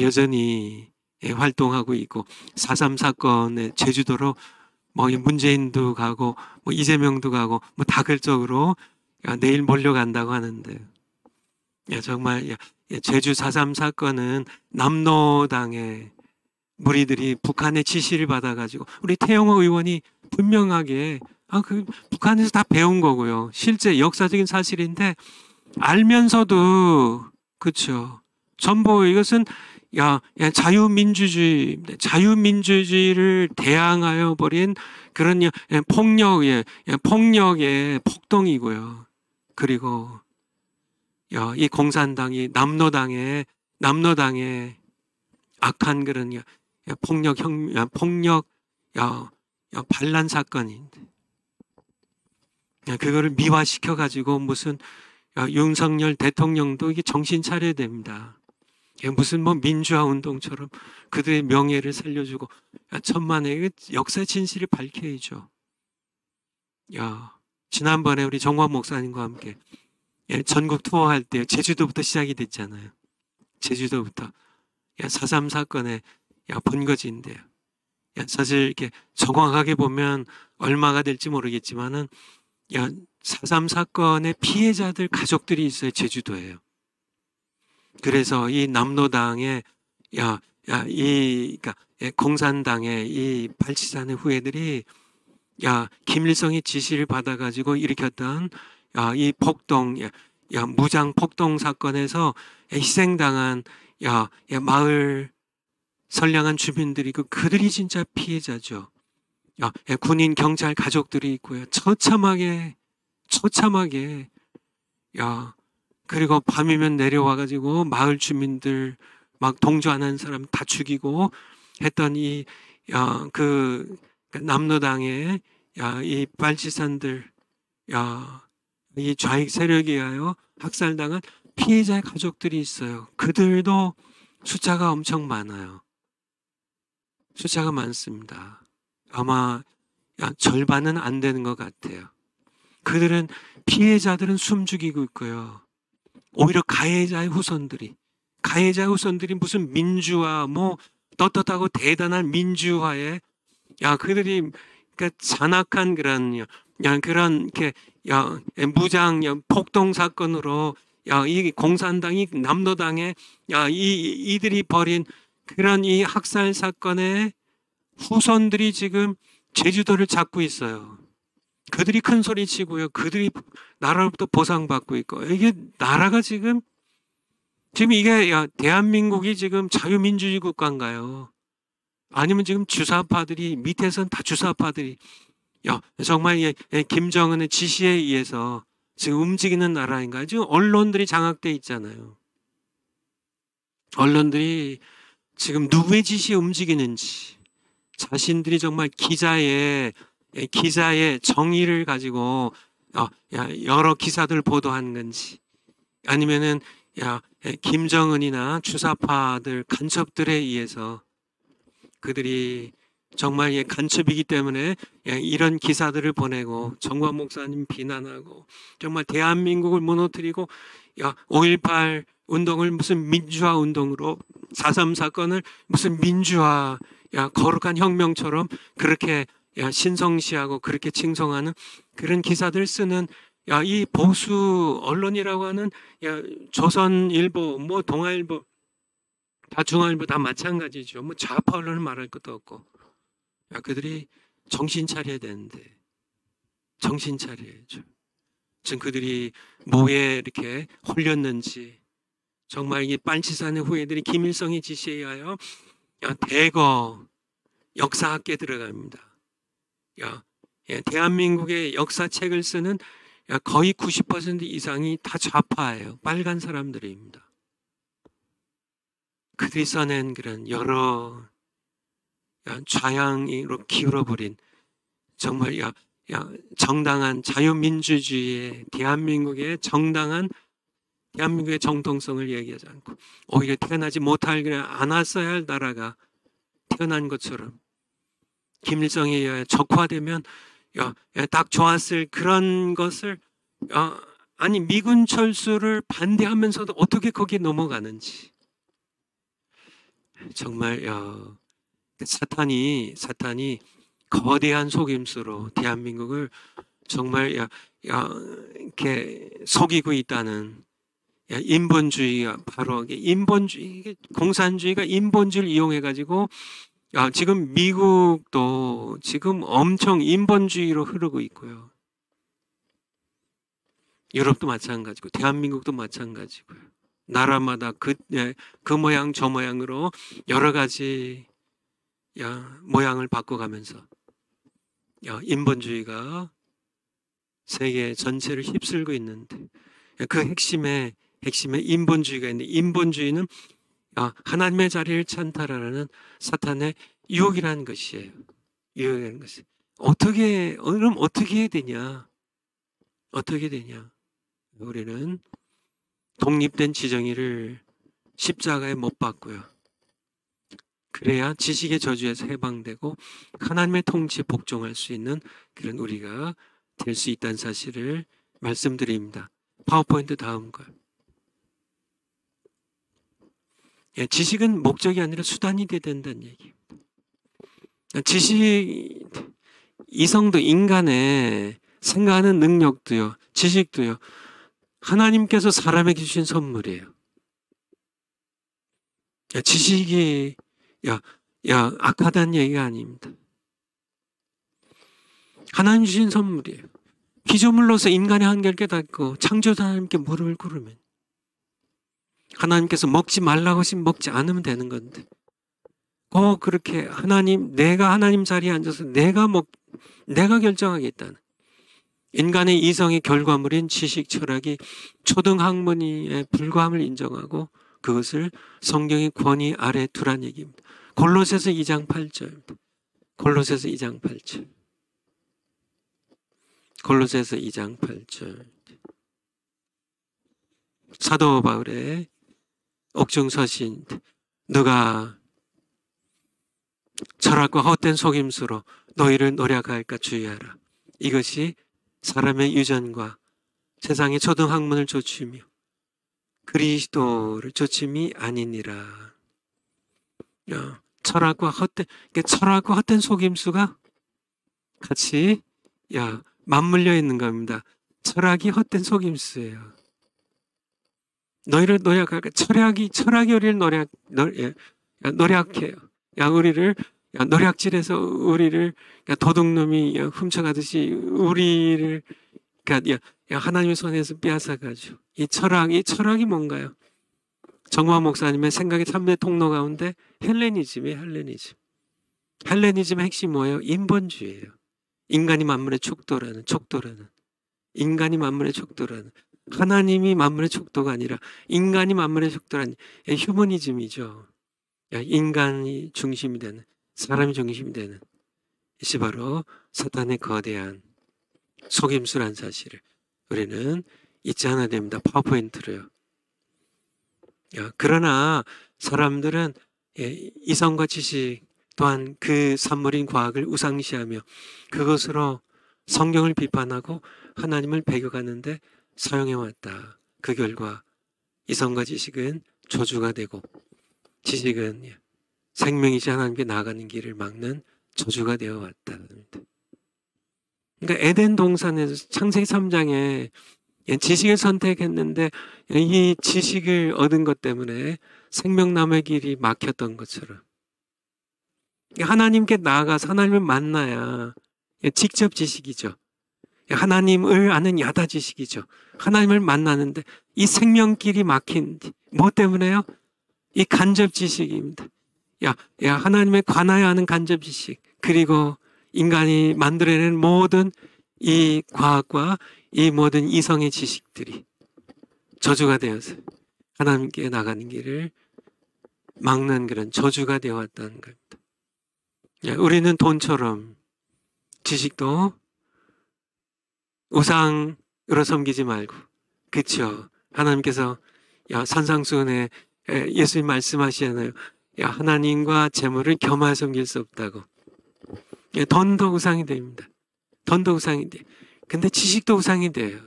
여전히 활동하고 있고 4.3 사건의 제주도로 뭐 문재인도 가고 뭐 이재명도 가고 뭐 다글적으로 내일 몰려간다고 하는데 정말 제주 4.3 사건은 남로당의 무리들이 북한의 지시를 받아가지고 우리 태영호 의원이 분명하게 그 북한에서 다 배운 거고요. 실제 역사적인 사실인데 알면서도 그렇죠. 전부 이것은 자유민주주의를 대항하여 버린 그런 폭력의 폭동이고요. 그리고 이 공산당이 남로당의 악한 그런 폭력 반란 사건인데 그거를 미화시켜 가지고 무슨 윤석열 대통령도 이게 정신 차려야 됩니다. 무슨 뭐 민주화 운동처럼 그들의 명예를 살려주고 천만의 역사 진실을 밝혀야죠. 지난번에 우리 정광 목사님과 함께 전국 투어할 때 제주도부터 시작이 됐잖아요. 제주도부터 4.3 사건의 본거지인데요. 사실 이렇게 정확하게 보면 얼마가 될지 모르겠지만은 4.3 사건의 피해자들 가족들이 있어요. 제주도에요. 그래서 이 남로당의 그러니까 공산당의 이 발치산의 후예들이 김일성의 지시를 받아가지고 일으켰던 이 폭동, 무장 폭동 사건에서 희생당한 마을 선량한 주민들이 그들이 진짜 피해자죠. 군인 경찰 가족들이 있고요. 처참하게 그리고 밤이면 내려와가지고 마을 주민들 막 동조하는 사람 다 죽이고 했던 그 남로당의 이 발치산들 이 좌익 세력에 의하여 학살당한 피해자의 가족들이 있어요. 그들도 숫자가 엄청 많아요. 숫자가 많습니다. 아마 절반은 안 되는 것 같아요. 그들은 피해자들은 숨죽이고 있고요. 오히려 가해자의 후손들이 무슨 민주화 뭐 떳떳하고 대단한 민주화에 그들이 그러니까 잔악한 그런 이렇게 무장 폭동 사건으로 이 공산당이 남로당에 이들이 벌인 그런 이 학살 사건의 후손들이 지금 제주도를 잡고 있어요. 그들이 큰 소리 치고요. 그들이 나라로부터 보상받고 있고 이게 나라가 지금 이게 대한민국이 지금 자유민주주의 국가인가요? 아니면 지금 주사파들이 밑에서는 다 주사파들이 정말 김정은의 지시에 의해서 지금 움직이는 나라인가요? 지금 언론들이 장악돼 있잖아요. 언론들이 지금 누구의 지시에 움직이는지 자신들이 정말 기자의 정의를 가지고 여러 기사들 보도한 건지, 아니면은 김정은이나 주사파들 간첩들에 의해서 그들이 정말 간첩이기 때문에 이런 기사들을 보내고 정광 목사님 비난하고 정말 대한민국을 무너뜨리고 5.18 운동을 무슨 민주화 운동으로 4.3 사건을 무슨 민주화 거룩한 혁명처럼 그렇게 신성시하고 그렇게 칭송하는 그런 기사들 쓰는 이 보수 언론이라고 하는 조선일보, 뭐 동아일보, 다 중앙일보 다 마찬가지죠. 뭐 좌파 언론은 말할 것도 없고 그들이 정신 차려야 되는데 정신 차려야죠. 지금 그들이 뭐에 이렇게 홀렸는지 정말 이 빨치산의 후예들이 김일성의 지시에 의하여 대거 역사학계에 들어갑니다. 대한민국의 역사책을 쓰는 거의 90% 이상이 다 좌파예요. 빨간 사람들입니다. 그들이 써낸 그런 여러 좌양으로 기울어버린 정말 정당한 자유민주주의의 대한민국의 정당한 대한민국의 정통성을 얘기하지 않고 오히려 태어나지 못할 그냥 안 왔어야 할 나라가 태어난 것처럼 김일성에 의해 적화되면 딱 좋았을 그런 것을 아니 미군 철수를 반대하면서도 어떻게 거기에 넘어가는지 정말 사탄이 거대한 속임수로 대한민국을 정말 이렇게 속이고 있다는 인본주의가 바로 인본주의 공산주의가 인본주의를 이용해 가지고 지금 미국도 지금 엄청 인본주의로 흐르고 있고요. 유럽도 마찬가지고 대한민국도 마찬가지고요. 나라마다 그 모양 저 모양으로 여러 가지 모양을 바꿔가면서 인본주의가 세계 전체를 휩쓸고 있는데 그 핵심에 인본주의가 있는데 인본주의는 하나님의 자리를 찬탈하라는 사탄의 유혹이라는 것이에요. 유혹이라는 것이 그럼 어떻게 해야 되냐? 어떻게 되냐? 우리는 독립된 지정의를 십자가에 못 박고요. 그래야 지식의 저주에서 해방되고 하나님의 통치에 복종할 수 있는 그런 우리가 될 수 있다는 사실을 말씀드립니다. 파워포인트 다음 거. 지식은 목적이 아니라 수단이 돼야 된다는 얘기입니다. 지식, 이성도 인간의 생각하는 능력도요, 지식도요, 하나님께서 사람에게 주신 선물이에요. 지식이 악하다는 얘기가 아닙니다. 하나님 주신 선물이에요. 피조물로서 인간의 한계를 깨닫고 창조자 하나님께 무릎을 꿇으면 하나님께서 먹지 말라고 하시면 먹지 않으면 되는 건데 꼭 그렇게 내가 하나님 자리에 앉아서 내가 결정하겠다는 인간의 이성의 결과물인 지식, 철학이 초등학문의 불과함을 인정하고 그것을 성경의 권위 아래 두란 얘기입니다. 골로새서 2장 8절입니다. 골로새서 2장 8절. 골로새서 2장 8절. 사도 바울의 옥중서신 누가 철학과 헛된 속임수로 너희를 노략할까 주의하라. 이것이 사람의 유전과 세상의 초등학문을 좇으며 그리스도를 좇음이 아니니라. 철학과 헛된 속임수가 같이 맞물려 있는 겁니다. 철학이 헛된 속임수예요. 너희를 노략할까? 철학이 우리를 노략해요. 우리를 노략질해서 우리를 도둑놈이 훔쳐가듯이 우리를 하나님의 손에서 빼앗아가지고 이 철학이 뭔가요? 정화 목사님의 생각의 참된 통로 가운데 헬레니즘이에요. 헬레니즘의 핵심이 뭐예요? 인본주의예요. 인간이 만물의 촉도라는 인간이 만물의 촉도라는 하나님이 만물의 촉도가 아니라 인간이 만물의 촉도라는 휴머니즘이죠. 인간이 중심이 되는 사람이 중심이 되는 이것이 바로 사탄의 거대한 속임수란 사실을 우리는 잊지 않아야 됩니다. 파워포인트로요. 그러나 사람들은 이성과 지식 또한 그 산물인 과학을 우상시하며 그것으로 성경을 비판하고 하나님을 배격하는데 사용해왔다. 그 결과 이성과 지식은 저주가 되고 지식은 생명이지 하나님께 나아가는 길을 막는 저주가 되어 왔다. 그러니까 에덴 동산에서 창세기 3장에 지식을 선택했는데 이 지식을 얻은 것 때문에 생명나무의 길이 막혔던 것처럼 하나님께 나아가서 하나님을 만나야 직접 지식이죠. 하나님을 아는 야다 지식이죠. 하나님을 만나는데 이 생명길이 막힌 뭐 때문에요? 이 간접 지식입니다. 하나님에 관하여 하는 간접 지식 그리고 인간이 만들어낸 모든 이 과학과 이 모든 이성의 지식들이 저주가 되어서 하나님께 나가는 길을 막는 그런 저주가 되어왔다는 겁니다. 우리는 돈처럼 지식도 우상으로 섬기지 말고 그렇죠. 하나님께서 산상수훈에 예수님 말씀하시잖아요. 하나님과 재물을 겸하여 섬길 수 없다고. 돈도 우상이 됩니다. 돈도 우상이 돼. 근데 지식도 우상이 돼요.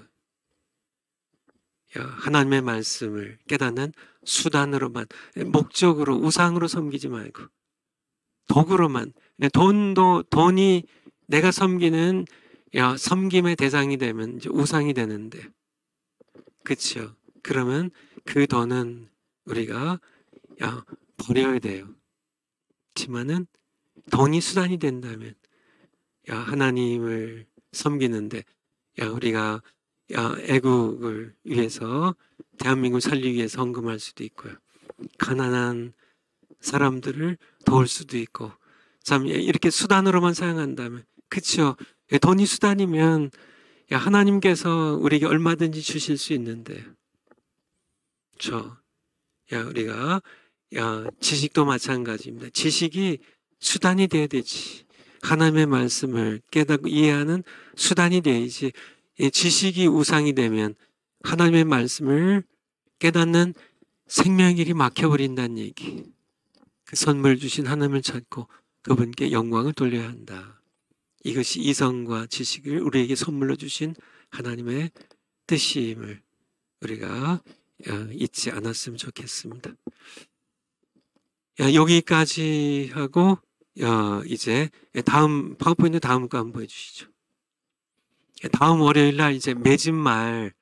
하나님의 말씀을 깨닫는 수단으로만, 목적으로, 우상으로 섬기지 말고, 도구로만. 돈이 내가 섬기는 섬김의 대상이 되면 이제 우상이 되는데, 그렇죠? 그러면 그 돈은 우리가 버려야 돼요. 하지만은 돈이 수단이 된다면, 하나님을 섬기는데 우리가 애국을 위해서 대한민국을 살리기 위해서 헌금할 수도 있고요. 가난한 사람들을 도울 수도 있고 참 이렇게 수단으로만 사용한다면 그렇죠. 돈이 수단이면 하나님께서 우리에게 얼마든지 주실 수 있는데 우리가 지식도 마찬가지입니다. 지식이 수단이 돼야 되지. 하나님의 말씀을 깨닫고 이해하는 수단이 돼야지. 지식이 우상이 되면 하나님의 말씀을 깨닫는 생명의 길이 막혀버린다는 얘기. 그 선물 주신 하나님을 찾고 그분께 영광을 돌려야 한다. 이것이 이성과 지식을 우리에게 선물로 주신 하나님의 뜻임을 우리가 잊지 않았으면 좋겠습니다. 여기까지 하고 이제 다음 파워포인트 다음 거 한번 보여주시죠. 다음 월요일 날 이제 맺은 말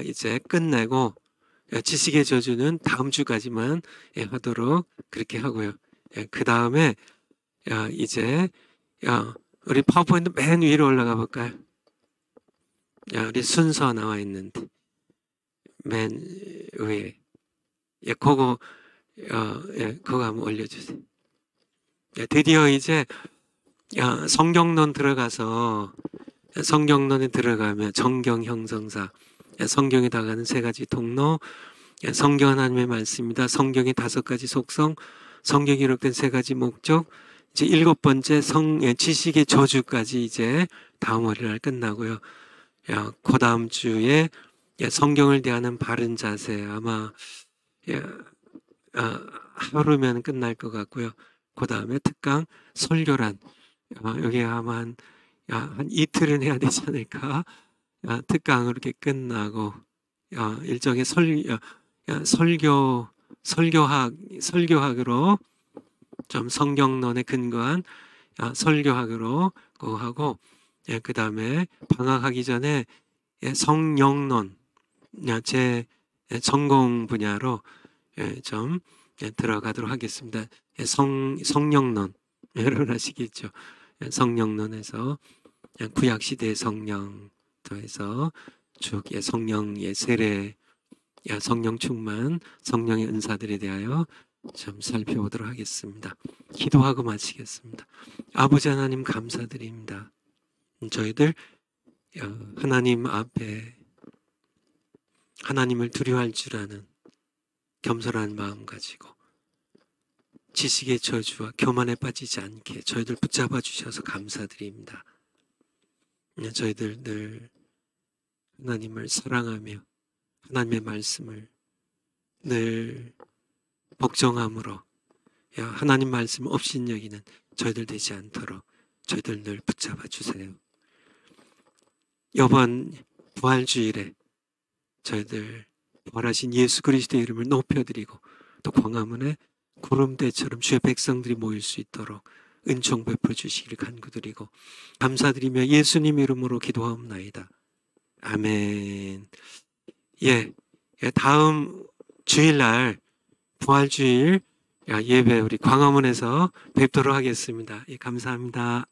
이제 끝내고 지식의 저주는 다음 주까지만 하도록 그렇게 하고요. 그 다음에 이제 우리 파워포인트 맨 위로 올라가 볼까요? 우리 순서 나와 있는데 맨 위에 그거 한번 올려주세요. 드디어 이제 성경론 들어가서 성경론에 들어가면 정경 형성사 성경에 다가가는 세 가지 통로 성경 하나님의 말씀입니다. 성경의 5가지 속성 성경에 기록된 3가지 목적 이제 7번째 지식의 저주까지 이제 다음 월요일 끝나고요. 그 다음 주에 성경을 대하는 바른 자세 아마 하루면 끝날 것 같고요. 그 다음에 특강 설교란 여기 아마 한 이틀은 해야 되지 않을까. 특강으로 이렇게 끝나고 일종의 설교학으로 좀 성경론에 근거한 설교학으로 그거 하고 그 다음에 방학하기 전에 성령론 제 전공 분야로 좀 들어가도록 하겠습니다. 성령론 여러분 아시겠죠? 성령론에서 구약시대의 성령 더해서 쭉 성령의 세례 성령 충만 성령의 은사들에 대하여 좀 살펴보도록 하겠습니다. 기도하고 마치겠습니다. 아버지 하나님 감사드립니다. 저희들 하나님 앞에 하나님을 두려워할 줄 아는 겸손한 마음 가지고 지식의 저주와 교만에 빠지지 않게 저희들 붙잡아 주셔서 감사드립니다. 저희들 늘 하나님을 사랑하며 하나님의 말씀을 늘 복종함으로 하나님 말씀 없인 여기는 저희들 되지 않도록 저희들 늘 붙잡아 주세요. 이번 부활주일에 저희들 부활하신 예수 그리스도의 이름을 높여드리고 또 광화문에 구름대처럼 주의 백성들이 모일 수 있도록 은총 베풀어 주시기를 간구드리고 감사드리며 예수님 이름으로 기도하옵나이다. 아멘. 다음 주일날 부활주일 예배 우리 광화문에서 뵙도록 하겠습니다. 감사합니다.